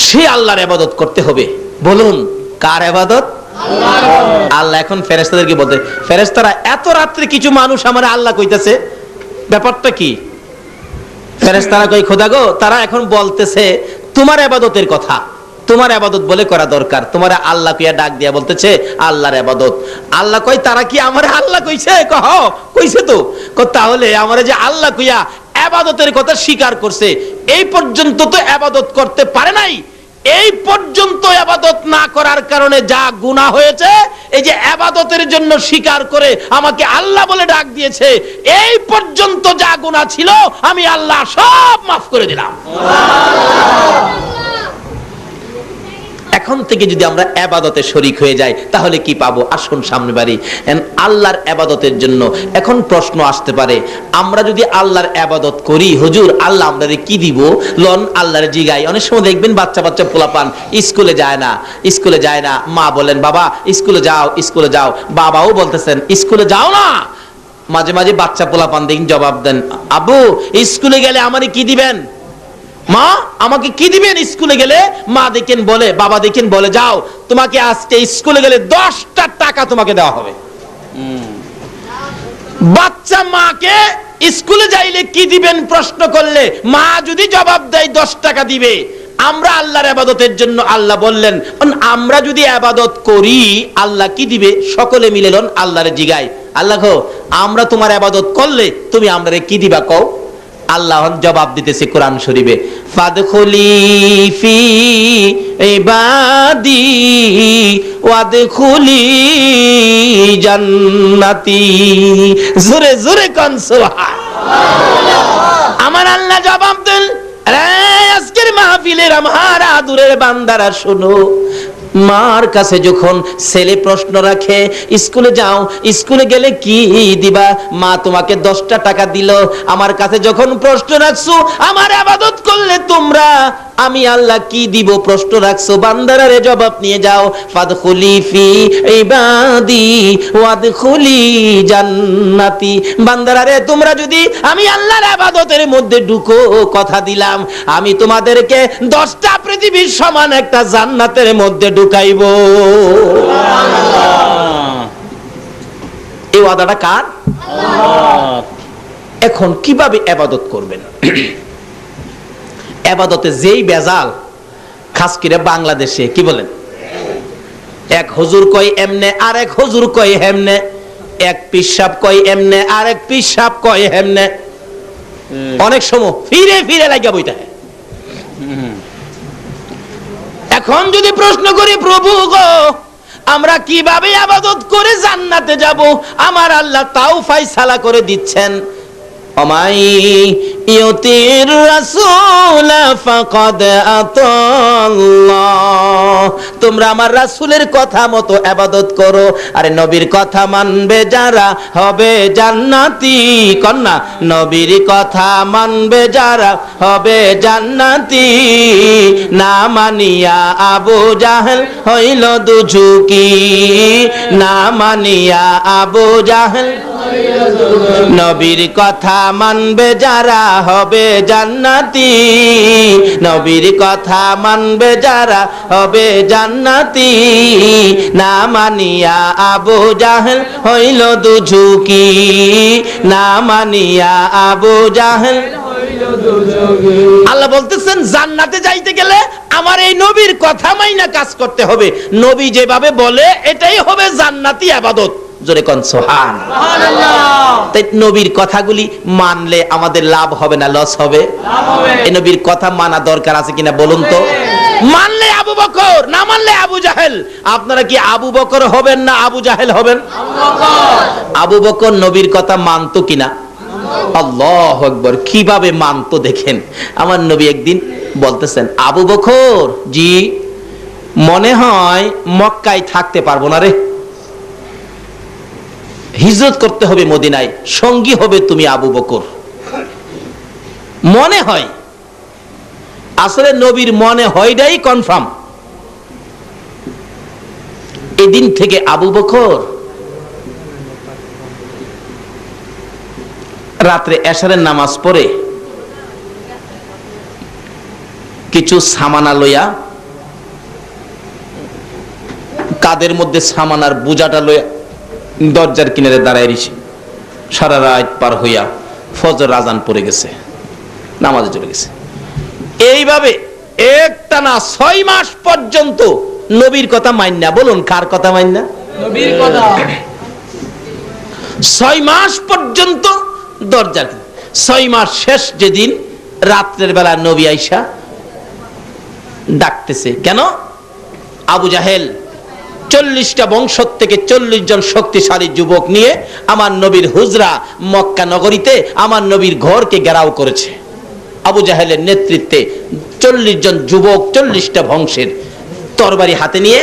সে আল্লাহর ইবাদত করতে হবে। বলুন কার ইবাদত? আল্লাহ। এখন ফেরেশতাদেরকে বলতে, ফেরেশতারা এত রাত্রে কিছু মানুষ আমার আল্লাহ কইতেছে, ব্যাপারটা কি? ফেরেশতারা কই, খোদা গো, তারা এখন বলতেছে তোমার ইবাদতের কথা, তোমার ইবাদত বলে করা দরকার। তোমার আল্লাহ কইয়া ডাক দিয়া বলতেছে আল্লাহর ইবাদত। আল্লাহ কই, তারা কি আমার আল্লাহ কইছে? কহ কইছে তো। তাহলে আমারে যে আল্লাহ কইয়া ইবাদতের কথা স্বীকার করছে, এই পর্যন্ত তো ইবাদত করতে পারে নাই। এই পর্যন্ত ইবাদত না করার কারণে যা গুনাহ হয়েছে, এই যে ইবাদতের জন্য স্বীকার করে আমাকে আল্লাহ বলে ডাক দিয়েছে, এই পর্যন্ত যা গুনাহ ছিল আমি আল্লাহ সব মাফ করে দিলাম। এখন থেকে যদি আমরা ইবাদতে শরীক হয়ে যাই তাহলে কি পাবো? আসুন সামনে বাড়ি। আল্লাহর ইবাদতের জন্য এখন প্রশ্ন আসতে পারে, আমরা যদি আল্লাহর ইবাদত করি, হুজুর আল্লাহ আমাদের কি দিব? লন আল্লাহর জিগাই। অনেক সময় দেখবেন বাচ্চা বাচ্চা পোলাপান স্কুলে যায় না, স্কুলে যায় না, মা বলেন বাবা স্কুলে যাও, স্কুলে যাও, বাবাও বলতেছেন স্কুলে যাও না। মাঝে মাঝে বাচ্চা পোলাপান দেখেন জবাব দেন, আব্বু স্কুলে গেলে আমারে কি দিবেন? মা আমাকে কি দিবেন স্কুলে গেলে? মা দেখেন বলে, বাবা দেখেন বলে, যাও তোমাকে আজকে স্কুলে গেলে 10টা টাকা তোমাকে দেওয়া হবে। বাচ্চা মাকে স্কুলে যাইলে কি দিবেন প্রশ্ন করলে মা যদি জবাব দেয় 10 টাকা দিবে। আমরা আল্লাহর ইবাদতের জন্য আল্লাহ বললেন, আমরা যদি ইবাদত করি আল্লাহ কি দিবে? সকলে মিলে লন আল্লাহরে জিগায়, আল্লাহ গো, আমরা তোমার ইবাদত করলে তুমি আমরারে কি দিবা কও? আল্লাহ জবাব দিতেছে কোরআন শরীফে, ফাদখুলি ফি ইবাদি ওয়াদখুলি জান্নাতি। জোরে জোরে কোন সুবহানাল্লাহ। আমার আল্লাহ জবাব দেন, আজকের মাহফিলের আমার আদুরের বান্দারা শোনো, মার কাছে যখন ছেলে প্রশ্ন রাখে স্কুলে যাও, স্কুলে গেলে কি দিবা? মা তোমাকে 10টা টাকা দিল। আমার কাছে যখন প্রশ্ন রাখছো আমার ইবাদত করলে তোমরা আমি আল্লাহ কি দিব প্রশ্ন রাখছো, বান্দারারে জবাব নিয়ে যাও, ফাদখুলি ফি ইবাদি ওয়াদখুলি জান্নাতি। বান্দারারে তোমরা যদি আমি আল্লাহর ইবাদতের মধ্যে ঢুকো, কথা দিলাম আমি তোমাদেরকে 10টা পৃথিবীর সমান একটা জান্নাতের মধ্যে ঢুকাইব। এই ওয়াদাটা কার? আল্লাহ। এখন কিভাবে ইবাদত করবেন? ইবাদতে যেই বেজাল, খাস করে বাংলাদেশে কি বলেন, এক হুজুর কয় এমনে, আরেক হুজুর কয় হেমনে, এক পিসাব কয় এমনে, আরেক পিসাব কয় হেমনে, অনেক সময় ফিরে ফিরে লাগিয়া বইতে হয়। এখন যদি প্রশ্ন করি, প্রভু গো আমরা কিভাবে ইবাদত করে জান্নাতে যাব? আমার আল্লাহ তাও ফায়সালা করে দিচ্ছেন, অমাই ইউতির রাসূল ফাকাদ আতাল্লাহ, তোমরা আমার রাসূলের কথা মতো ইবাদত করো, আরে নবীর কথা মানবে যারা হবে জান্নাতি। কন্যা নবীর কথা মানবে যারা হবে জান্নাতি, না মানিয়া আবু জাহেল হইল দুঝুকি, না মানিয়া আবু জাহেল। নবীর কথা মানবে যারা হবে জান্নাতি, নবীর কথা মানবে যারা হবে জান্নাতি, না মানিয়া আবু জাহেল হইল দুঝুকি, না মানিয়া আবু জাহেল। আল্লাহ বলতেছেন জান্নাতে যাইতে গেলে আমার এই নবীর কথা মাইনা কাজ করতে হবে, নবী যেভাবে বলে এটাই হবে জান্নাতি ইবাদত। জোরে কোন সুবহানাল্লাহ। তাই নবীর কথাগুলি মানলে আমাদের লাভ হবে না লস হবে? এই নবীর কথা মানা দরকার আছে কিনা বলুন তো? মানলে আবু বকর, না মানলে আবু জাহেল। আপনারা কি আবু বকর হবেন না আবু জাহেল হবেন? আবু বকর নবীর কথা মানতো কিনা? আল্লাহু আকবার, কিভাবে মানতো দেখেন। আমার নবী একদিন বলতেছেন, আবু বকর জি, মনে হয় মক্কায় থাকতে পারবো না রে, হিজরত করতে হবে মদিনায়, সঙ্গী হবে তুমি আবু বকর। মনে হয়, আসলে নবীর মনে হয়টাই কনফার্ম। এদিন থেকে আবু বকর রাত্রে এশারের নামাজ পড়ে কিছু সামানা লইয়া, কাদের মধ্যে সামানার বোঝাটা লইয়া দরজার কিনারে দাঁড়ায় রইছে। সারা রাত পার হইয়া ফজর আজান পড়ে গেছে, নামাজে চলে গেছে। এইভাবে একটানা 6 মাস পর্যন্ত নবীর কথা মাইন্না। বলুন কার কথা মাইন্না? নবীর কথা। 6 মাস পর্যন্ত দরজার, 6 মাস শেষ যেদিন রাত্রের বেলা নবী আইসা ডাকতেছে। কেন? আবু জাহেল 40টা বংশ থেকে 40 জন শক্তিশালী যুবক নিয়ে আমার নবীর হুজরা মক্কা নগরীতে আমার নবীর ঘরকে ঘেরাও করেছে। আবু জাহেলের নেতৃত্বে 40 জন যুবক 40টা বংশের তরবারি হাতে নিয়ে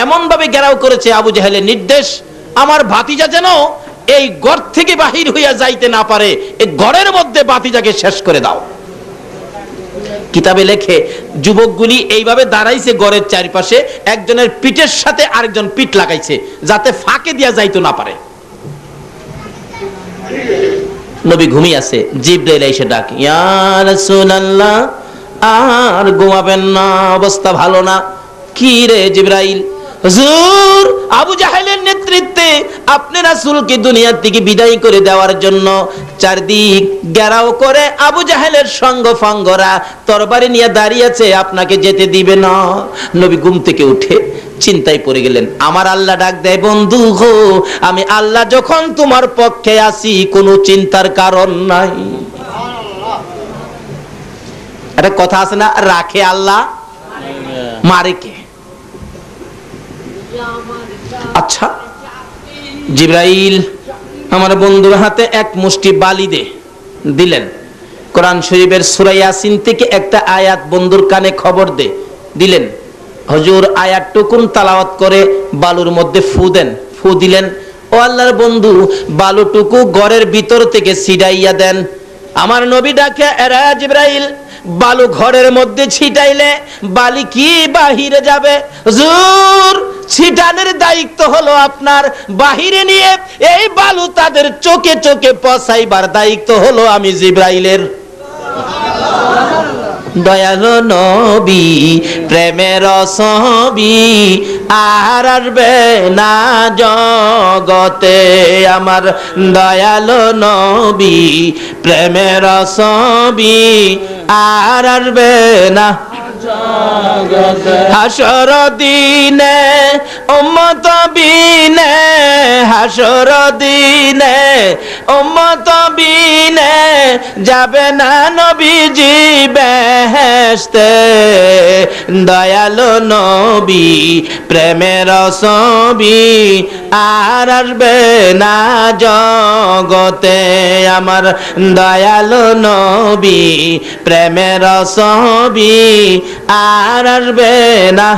এমন ভাবে ঘেরাও করেছে, আবু জাহেলের নির্দেশ, আমার ভাতিজা যেন এই ঘর থেকে বাহির হইয়া যাইতে না পারে, এই ঘরের মধ্যে ভাতিজাকে শেষ করে দাও। কিতাবে লেখে যুবকগুলি এইভাবে দাঁড়াইছে ঘরের চারপাশে, একজনের পিঠের সাথে আরেকজন পিঠ লাগাইছে যাতে ফাঁকে দিয়া যাইতো না পারে। নবী ঘুমিয়ে আছে, জিবরাইল এসে ডাক, ইয়া রাসূলুল্লাহ, আর ঘুমাবেন না, অবস্থা ভালো না। কি রে জিবরাইল? হুজুর, আবু জাহেলের নেতৃত্বে আপনি রাসূলকে দুনিয়া থেকে বিদায় করে দেওয়ার জন্য চারদিক ঘেরাও করে আবু জাহেলের সঙ্গ ফাঙ্গরা তরবারি নিয়ে দাঁড়িয়ে আছে, আপনাকে যেতে দিবে না। নবী ঘুম থেকে উঠে চিন্তায় পড়ে গেলেন। আমার আল্লাহ ডাক দেয়, বন্ধু গো, আমি আল্লাহ যখন তোমার পক্ষে আছি কোনো চিন্তার কারণ নাই। একটা কথা আছে না, রাখে আল্লাহ মারে কে? আচ্ছা, জিবরাইল আমার বন্ধুর হাতে এক মুষ্টি বালি দিলেন। কোরআন শরীফের সূরা ইয়াসিন থেকে একটা আয়াত বন্ধুর কানে খবর দিলেন। হুজুর আয়াতটুকুন তেলাওয়াত করে বালুর মধ্যে ফু দেন। ফু দিলেন, ও আল্লাহর বন্ধু, বালুটুকু ঘরের ভিতর থেকে ছিটাইয়া দেন। আমার নবী ডাকে, এরা জিবরাইল, বালু ঘরের মধ্যে ছিটাইলে বালি কি বাহিরে যাবে? হুজুর, ছিটানোর দায়িত্ব হলো আপনার, বাহিরে নিয়ে এই বালু তাদের চোখে চোখে পৌঁছাইবার দায়িত্ব হলো আমি জিবরাইলের। দয়ালু নবী প্রেমের ছবি আর আসবে না জগতে, আমার দয়ালু নবী প্রেমের ছবি আর আসবে না হাসর দিনে উম্মত বিনে, হাসর দিনে উম্মত বিনে যাবে না নবীজি বেহেশতে। দয়ালু নবী প্রেমের ছবি আর আসবে না জগতে আমার দয়ালু নবী প্রেমের ছবি আর আসবে না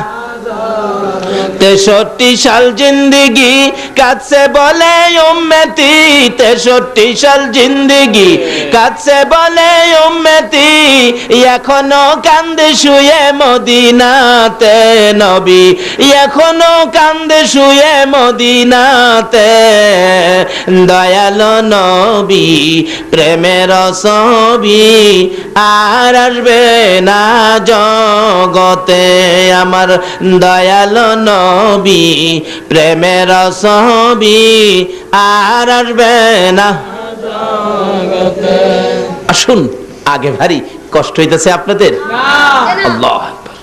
63 সাল জিন্দেগি কাছে বলে উম্মতি 63 সাল জিন্দেগি কাছে বলে উম্মতি এখনো কান্দে শুয়ে মদিনাতে নবী এখনো কান্দে শুয়ে মদিনাতে দয়ালু নবী প্রেমের ছবি আর আসবে না জগতে আমার দয়ালু নবী প্রেমের ছবি আর আসবে না জগতে। আসুন, আগে ভারী কষ্ট হইতেছে আপনাদের? আল্লাহ আকবার।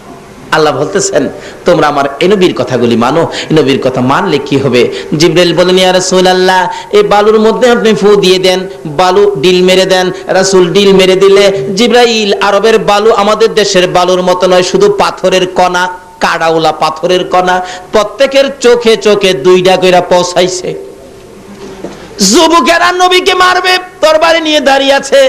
আল্লাহ বলতেছেন তোমরা আমার এই নবীর কথাগুলি মানো। এই নবীর কথা মানলে কি হবে? জিবরাইল বলেন ইয়া রাসূলুল্লাহ এই বালুর মধ্যে আপনি ফু দিয়ে দেন, বালু ডিল মেরে দেন। রাসূল ডিল মেরে দিলে জিবরাইল আরবের বালু আমাদের দেশের বালুর মতো নয়, শুধু পাথরের কণা, কাড়াওলা পাথরের কণা, প্রত্যেকের চোখে চোখে 2টা কইরা পৌঁছাইছে। যুবকেরা নবীকে মারবে, তরবারি নিয়ে দাঁড়িয়ে আছে,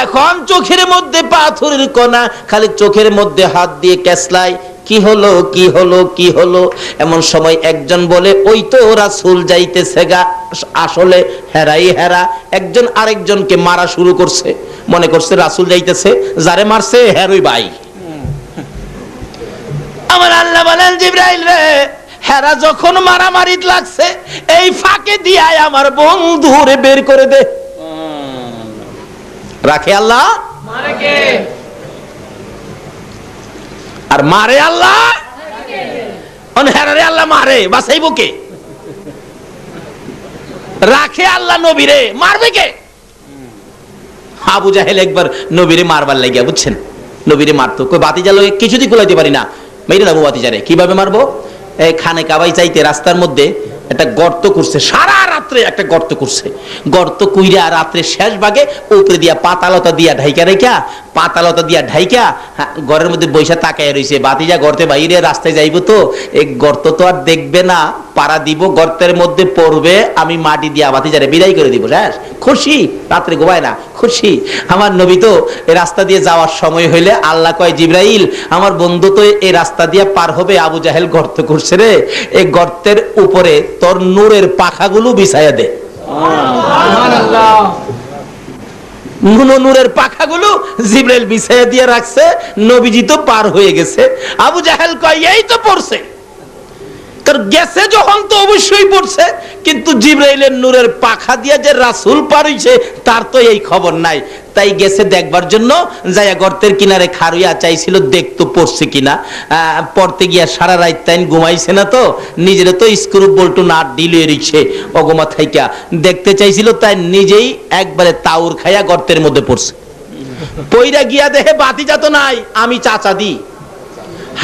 এখন চোখের মধ্যে পাথরের কণা, খালি চোখের মধ্যে হাত দিয়ে কেসলাই কি হলো কি হলো কি হলো। এমন সময় একজন বলে ওই তো রাসূল যাইতেছে গা। আসলে হেরাই হেরা, একজন আরেকজনকে মারা শুরু করছে, মনে করছে রাসূল যাইতেছে, যারে মারছে হেরই ভাই। আমার আল্লাহ বলেন জিবরাইল রে, হেরা যখন মারামারিত লাগছে এই ফাঁকে দিয়ে আমার বন্ধুরে বের করে দে। রাখে আল্লাহ মারে কে? আর মারে আল্লাহ হেরারে আল্লাহ মারে বাঁচাইব কে? রাখে আল্লাহ নবীরে, মারবে কে? আবু জাহেল একবার নবীরে মারবার লাগিয়া, বুঝছেন, নবীরে মারতো, কই বাতিজা লয়ে কিছুতেই কুলাইতে পারি না, মেরে দেবো বাতিজারে। কিভাবে মারবো? এই খানে কাবাই চাইতে রাস্তার মধ্যে একটা গর্ত করছে, সারা রাত্রে একটা গর্ত করছে, গর্ত কইরা রাত্রে শেষ ভাগে উপরে দিয়া পাতালতা দিয়া ঢাইকা রেখা, পাতালতা দিয়া ঢাইকা ঘরের মধ্যে বৈশা তাকায় রইছে। বাতিজা গর্তে বাইরে রাস্তায় যাইবো তো এই গর্ত তো আর দেখবে না, পাড়া দিব, গর্তের মধ্যে পড়বে, আমি মাটি দিয়া বাতিজারে বিদায় করে দিব। শেষ, খুশি, রাত্রে ঘুমায় না, খুশি। আমার নবী তো এই রাস্তা দিয়ে যাওয়ার সময় হইলে আল্লাহ কয় জিবরাইল আমার বন্ধু তো এই রাস্তা দিয়ে পার হবে, আবু জাহেল গর্ত করছে রে, এই গর্তের উপরে তোর নূরের পাখাগুলো বিছায়া দে। সুবহানাল্লাহ। নূরের পাখাগুলো জিবরাইল বিছায়া দিয়ে রাখছে, নবীজি তো পার হয়ে গেছে। আবু জাহেল কয় এই তো পড়ছে, তোর গেছে যখন তো অবশ্যই পড়ছে, কিন্তু জিবরাইলের নূরের পাখা দিয়ে যে রাসূল পার হইছে তার তো এই খবর নাই। তাই গেছে দেখবার জন্য, যাইয়া গর্তের কিনারে খাড়ুইয়া চাইছিল দেখতো পড়ছে কিনা। পড়তে গিয়া সারা রাত তাই ঘুমাইছে না, তো নিজের তো স্ক্রু বল্টু নাট ডিলিয়ে রিছে অগমা থাইকা দেখতে চাইছিল, তাই নিজেই একবারে তাউর খাইয়া গর্তের মধ্যে পড়ছে। পইরা গিয়া দেখে বাতিজা তো নাই, আমি চাচা দি।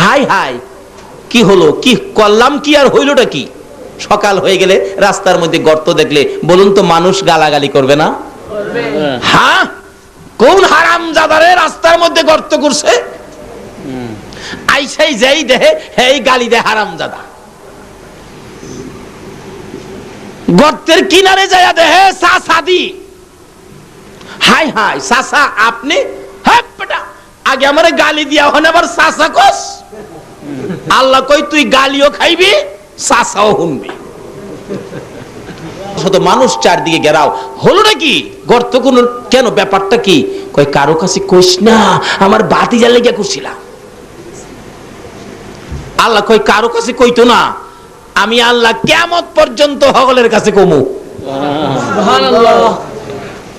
হাই হাই, কি হলো, কি করলাম, কি আর হইলটা কি? সকাল হয়ে গেলে রাস্তার মধ্যে গর্ত দেখলে বলুন তো মানুষ গালাগালি করবে না? হ্যাঁ, কোন হারামজাদারে রাস্তার মধ্যে গর্ত করছে? আইসাই যাই দেহে এই গালি দে হারামজাদা। গর্তের কিনারে যায়া দেহে সাসাদি। হাই হাই সাসা আপনি? হ্যাঁ বেটা, আগে আমারে গালি দিয়া হন আবার সাসা কস। আল্লাহ কই তুই গালিও খাইবি সাসাও শুনবি। শত মানুষ চারদিকে ঘেরাও, হলো নাকি? গর্ত কোন কেন, ব্যাপারটা কি? কই কারো কাছে কইস না, আমার বাতিজা লেগে করছিলাম। আল্লাহ কই কারো কাছে কইতো না, আমি আল্লাহ কিয়ামত পর্যন্ত সকলের কাছে কমু। সুবহানাল্লাহ।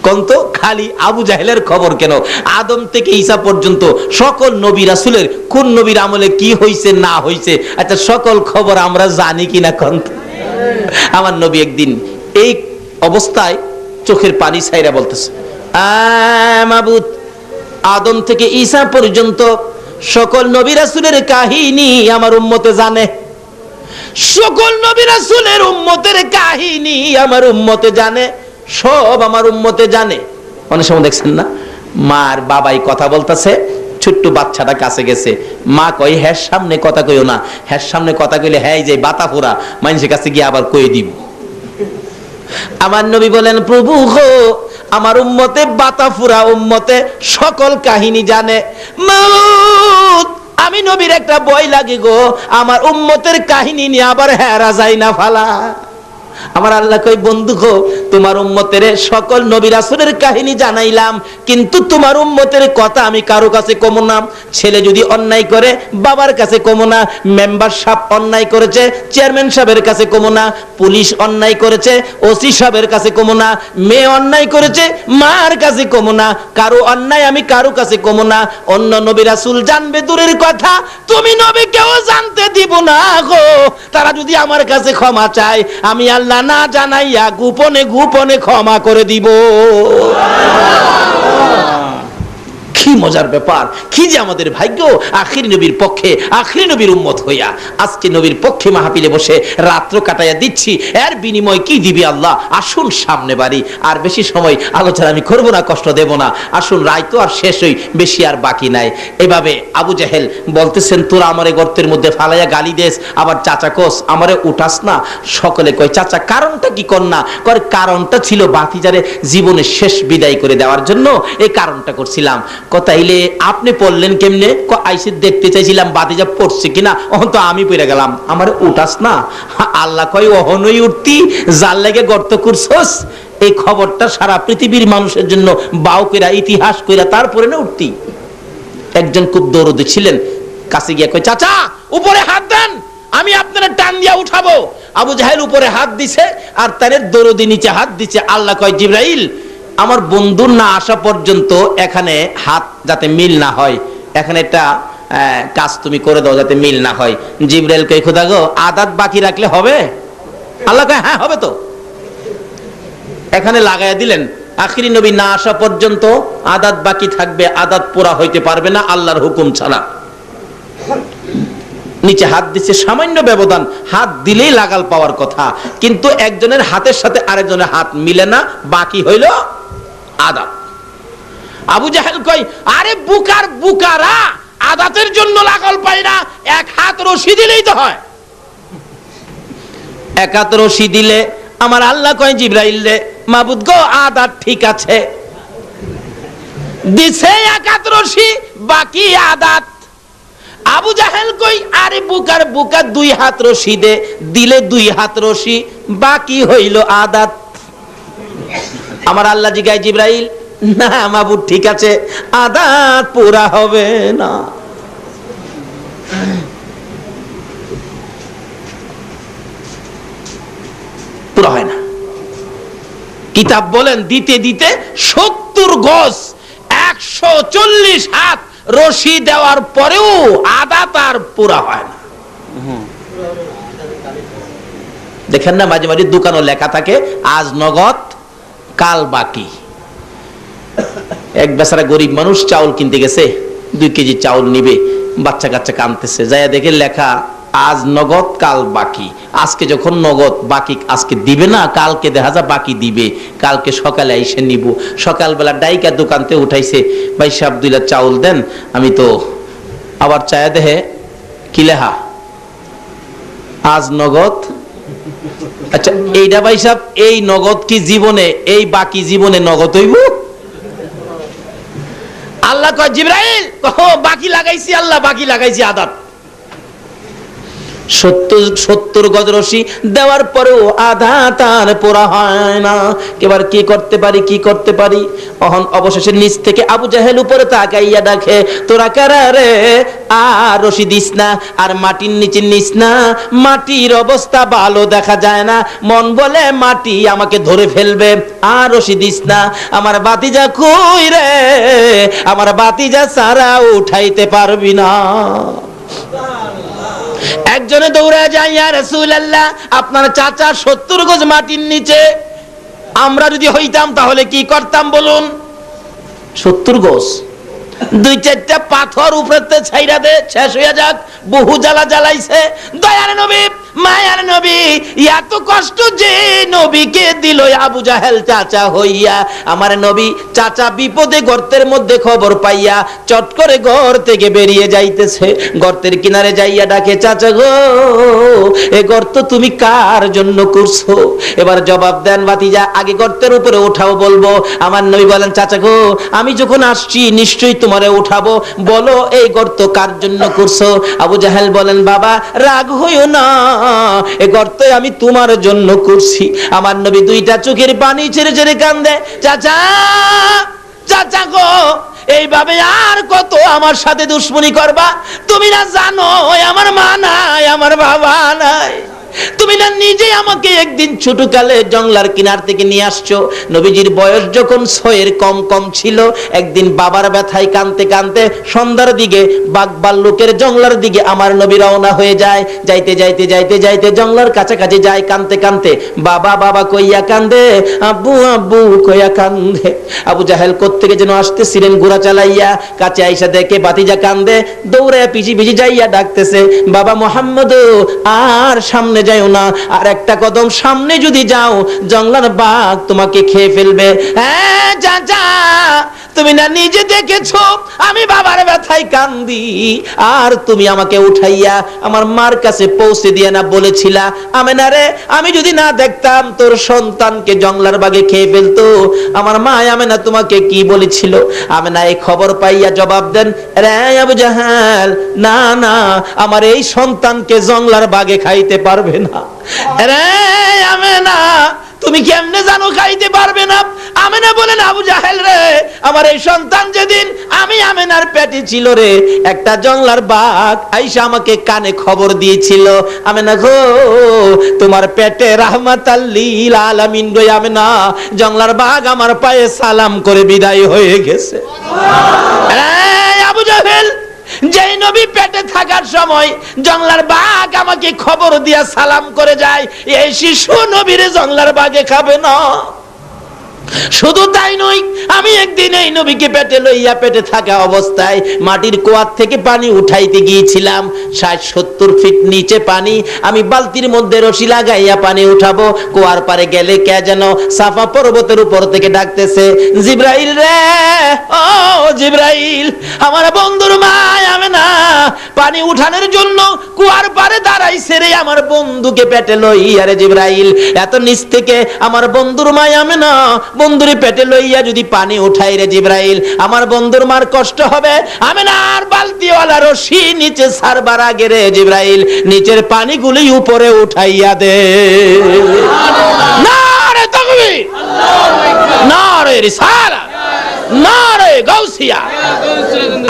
কোন তো খালি আবু জাহেলের খবর কেন, আদম থেকে ঈসা পর্যন্ত সকল নবী রাসূলের কোন নবীর আমলে কি হইছে না হইছে, আচ্ছা সকল খবর আমরা জানি কিনা কোন? আমার নবী একদিন এই অবস্থায় চোখের পানি ছাইরা বলতেছে, মাবুদ, আদম থেকে ঈসা পর্যন্ত সকল নবী রাসূলের কাহিনী আমার উম্মতে জানে, সকল নবী রাসূলের উম্মতের কাহিনী আমার উম্মতে জানে, সব আমার উম্মতে জানে। অনেক সময় দেখছেন না, মার বাবাই কথা বলতেছে, ছোট্ট বাচ্চাটা কাছে গেছে, মা কয় হ্যাঁ সামনে কথা কইও না, হ্যাঁ সামনে কথা কইলে হ্যাঁ যে বাতা পোড়া মানুষের কাছে গিয়ে আবার কয়ে দিব। আমার নবী বলেন, প্রভু গো, আমার উম্মতে বাতাফুরা উম্মতে সকল কাহিনী জানে। মাউত, আমি নবীর একটা ভয় লাগে গো, আমার উম্মতের কাহিনী নিয়ে আবার হেরা যায় না ফালা। আমার আল্লাহ কই, বন্ধু গো, তোমার উম্মতের সকল নবী রাসূলের কাহিনী জানাইলাম, কিন্তু তোমার উম্মতের কথা আমি কারো কাছে কমো না। ছেলে যদি অন্যায় করে বাবার কাছে কমো না, মেম্বার সাহেব অন্যায় করেছে চেয়ারম্যান সাহেবের কাছে কমো না, পুলিশ অন্যায় করেছে ওসি সাহেবের কাছে কমো না, মেয়ে অন্যায় করেছে মার কাছে কমো না, কারো অন্যায় আমি কারো কাছে কমো না। অন্য নবী রাসূল জানবে দূরের কথা, তুমি নবীকেও জানতে দিব না গো। তারা যদি আমার কাছে ক্ষমা চায়, আমি আল্লাহ না জানাইয়া গোপনে গোপনে ক্ষমা করে দিব। কি মজার ব্যাপার, কি যে আমাদের ভাগ্য, আখির নবীর পক্ষে, আখির নবীর উম্মত হইয়া আজকে নবীর পক্ষে মাহফিলে বসে রাত্র কাটাইয়া দিচ্ছি। এর বিনিময় কি দিবি আল্লাহ? আসুন সামনে বাড়ি, আর বেশি সময় আলোচনা আমি করব না, কষ্ট দেব না। আসুন, রায় তো আর শেষ হই, বেশি আর বাকি নাই। এভাবে আবু জেহেল বলতেছেন, তোরা আমারে গর্তের মধ্যে ফালাইয়া গালি দেস, আবার চাচা কোস আমারে উঠাস না। সকলে কয়, চাচা কারণটা কি কন্যা? কয়, কারণটা ছিল বাতিজারে জীবনের শেষ বিদায় করে দেওয়ার জন্য এই কারণটা করছিলাম। তাইলে আপনি পড়লেন কেমনে? আইসে দেখতে চাইছিলাম বাতিজা পড়ছে কিনা, অহন তো আমি পড়ে গেলাম, আমার উঠাস না। আল্লাহ কয়, অহনই উঠতি, যার লাগে গর্ত করছস। এই খবরটা সারা পৃথিবীর মানুষের জন্য বাউ কইরা ইতিহাস কইরা তারপরে না উঠতি। একজন খুব দরদি ছিলেন, কাছে গিয়া কয়, চাচা উপরে হাত দেন, আমি আপনারা টান দিয়া উঠাবো। আবু জাহেল উপরে হাত দিছে, আর তার দরদি নিচে হাত দিছে। আল্লাহ কয়, জিবরাইল, আমার বন্ধুর না আসা পর্যন্ত এখানে হাত যাতে মিল না হয়, এখানে একটা কাজ তুমি করে দাও যাতে মিল না হয়। জিবরাইল কই, খোদা গো, আদাত বাকি রাখলে হবে? আল্লাহ কয়, হ্যাঁ হবে তো। এখানে লাগাইয়া দিলেন, আখিরি নবী না আসা পর্যন্ত আদাত বাকি থাকবে, আদাত পুরা হইতে পারবে না আল্লাহর হুকুম ছাড়া। নিচে হাত দিচ্ছে, সামান্য ব্যবধান, হাত দিলেই লাগাল পাওয়ার কথা, কিন্তু একজনের হাতের সাথে আরেকজনের হাত মিলে না, বাকি হইল আদাত। আবু জাহেল কই, আরে বুকার বুকারা, আদাতের জন্য লাগাল পাই না, এক হাত রশি দিলেই তো হয়। এক হাত রশি দিলে আমার আল্লাহ কয়, জিবরাইল রে, মাবুদ গো, আদাত ঠিক আছে, দিছে এক হাত রশি, বাকি আদাত। আবু জাহেল কই, আরে বুকার বুকা, দুই হাত রশি দে, দিলে দুই হাত রশি, বাকি হইল আদাত। আমার আল্লাহ জিগায়, জিবরাইল, না মাবুদ ঠিক আছে, আদাত পুরা হবে না। পুরা হয় না। কিতাব বলেন, দিতে দিতে 70 গজ 140 হাত রশি দেওয়ার পরেও আদাত আর পুরা হয় না। দেখেন না, মাঝে মাঝে দোকানও লেখা থাকে, আজ নগদ কাল বাকি। এক বেচারা গরিব মানুষ চাউল কিনতে গেছে, 2 কেজি চাউল নিবে, বাচ্চা কাচ্চা কানতেছে, যাইয়া দেখে লেখা আজ নগদ কাল বাকি। আজকে যখন নগদ বাকি আজকে দিবে না, কালকে দেখা যায় বাকি দিবে, কালকে সকালে এসে নিব। সকালবেলা ডাইকা দোকানতে উঠাইছে, ভাই সাহেব 2 লাখ চাউল দেন। আমি তো আবার চায়া দেহে কি লেখা, আজ নগদ। আচ্ছা এইটা ভাই সাহেব, এই নগদ কি জীবনে, এই বাকি জীবনে নগদ হইব? আল্লাহ কয়, জিবরাইল, বাকি লাগাইছি, আল্লাহ বাকি লাগাইছি আদাত। 70 গজ রশি দেওয়ার পরেও আধা তার পোড়া হয় না। এবার কি করতে পারি, কি করতে পারি? অবশেষে নিচ থেকে আবু জাহেল উপরে তাকাইয়া ডাকে, তোরা কারা রে? আর রশি দিস না, আর মাটির নিচে নিস না, মাটির অবস্থা ভালো দেখা যায় না, মন বলে মাটি আমাকে ধরে ফেলবে, আর রশি দিস না। আমার বাতিজা কই রে? আমার বাতিজা সারা উঠাইতে পারবি না। একজনে দৌড়ে যায়, ইয়া রাসূলুল্লাহ, আপনার চাচা 70 গজ মাটির নিচে, আমরা যদি হইতাম তাহলে কি করতাম বলুন? 70 গজ, 2-4টা পাথর উপরেতে ছাইরা দে, শেষ হইয়া যাক, বহু জ্বালা জ্বালাইছে। দয়ার নবী মায়ার নবী এত কষ্ট যে নবীকে দিল আবু জাহেল চাচা হইয়া। আমার নবী চাচা বিপদে গর্তের মধ্যে খবর পাইয়া চট করে ঘর থেকে বেরিয়ে যাইতেছে, গর্তের কিনারে যাইয়া ডাকে, চাচা গো এ গর্ত তুমি কার জন্য করছো? এবার জবাব দেন ভাতিজা, আগে গর্তের উপরে ওঠাও বলবো। আমার নবী বলেন, চাচা গো আমি যখন আসছি নিশ্চয়ই তোমারে উঠাবো, বলো এই গর্ত কার জন্য করছো? আবু জাহেল বলেন, বাবা রাগ হইও না, এই গর্ত আমি তোমার জন্য করছি। আমার নবী দুইটা চোখের পানি ছেড়ে ছেড়ে কান্দে, চাচা চাচা গো এইভাবে আর কত আমার সাথে দুশ্মনী করবা? তুমি না জানো আমার মা নাই, আমার বাবা নাই? তুমি না নিজে আমাকে একদিন ছোটকালে জংলার কিনার থেকে নিয়ে আসছো। নবীজির বয়স যখন 6 কম কম ছিল, একদিন বাবার ব্যথায় কাঁদতে কাঁদতে সন্ধ্যার দিকে বাঘবাল্লুকের জংলার দিকে আমার নবী রওনা হয়ে যায়। যাইতে যাইতে যাইতে যাইতে জংলার কাছাকাছি যায়, কাঁদতে কাঁদতে বাবা বাবা কইয়া কান্দে, আব্বু আব্বু কইয়া কান্দে। আবু জাহেল কোত্থেকে যেন আসতেছিলেন ঘোড়া চালাইয়া, কাছে আইসা দেখে ভাতিজা কান্দে, দৌড়াইয়া পিছি পিছি যাইয়া ডাকতেছে, বাবা মোহাম্মদ আর সামনে যাও না, আর একটা কদম সামনে যদি যাও জংলার বাঘ তোমাকে খেয়ে ফেলবে। হ্যাঁ চাচা তুমি না নিজে দেখেছো আমি বাবার ব্যথায় কান্দি, আর তুমি আমাকে উঠাইয়া আমার মার কাছে পৌঁছে দিয়ে না বলেছিলা, আমেনা রে আমি যদি না দেখতাম তোর সন্তানকে জংলার বাঘে খেয়ে ফেলতো। আমার মা আমেনা তোমাকে কি বলেছিল? আমেনা এই খবর পাইয়া জবাব দেন, রে আবু জাহেল না না আমার এই সন্তানকে জংলার বাঘে খাইতে পারবে না। রে আমেনা তুমি কেমনে জানো খাইতে পারবে না? আমেনা বলেন, আবু জাহেল রে আমার এই সন্তান যেদিন আমি আমেনার পেটে ছিল রে, একটা জংলার বাঘ আইসা আমাকে কানে খবর দিয়েছিল, আমেনা গো তোমার পেটে রাহমাতাল লিল আলামিন গো আমেনা, জংলার বাঘ আমার পায়ে সালাম করে বিদায় হয়ে গেছে। আবু জাহেল যে নবী পেটে থাকার সময় জংলার বাঘ আমাকে খবর দিয়া সালাম করে যায়, এই শিশু নবীর জংলার বাঘে খাবে না। শুধু তাই নয়, আমি একদিন এই নবীকে পেটে লইয়া পেটে থাকা অবস্থায় মাটির কুয়ার থেকে পানি উঠাইতে গিয়েছিলাম, 60-70 ফিট নিচে পানি, আমি বালতির মধ্যে রশি লাগাইয়া পানি উঠাবো, কুয়ার পারে গেলে কে যেন সাফা পর্বতের উপর থেকে ডাকতেছে, জিব্রাইল রে ও জিব্রাইল আমার বন্ধুর মা আমেনা পানি উঠানোর জন্য কুয়ার পারে দাঁড়াইছে রে, আমার বন্ধুকে পেটে লইয়া রে জিব্রাইল। এত নিচ থেকে আমার বন্ধুর মা আমেনা বন্ধুরে পেটে লইয়া যদি পানি উঠাই রে জিব্রাইল, আমার বন্ধুর মার কষ্ট হবে। আমেনার বালতিওয়ালা রশি নিচে ছাড়বার আগে রে জিব্রাইল নিচের পানিগুলি উপরে উঠাইয়া দে। নারে তাকবীর, নারে রিসালাত, নারে গাউসিয়া।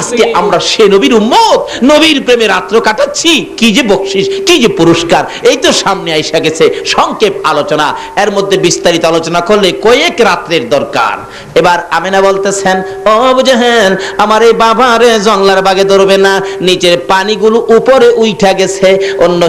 আজকে আমরা সে নবীর উম্মত, নবীর প্রেমে রাত্র কাটাচ্ছি, কি যে বকশিশ, কি যে পুরস্কার, এই তো সামনে আইসা গেছে। সংক্ষেপ আলোচনা, এর মধ্যে বিস্তারিত আলোচনা করলে কয়েক রাত্রের দরকার। এবার আমেনা বলতেছেন, ও আবু জাহেল আমার এই বাবারে জংলার বাগে ধরবে না, নিচের পানিগুলো উপরে উঠা গেছে। অন্য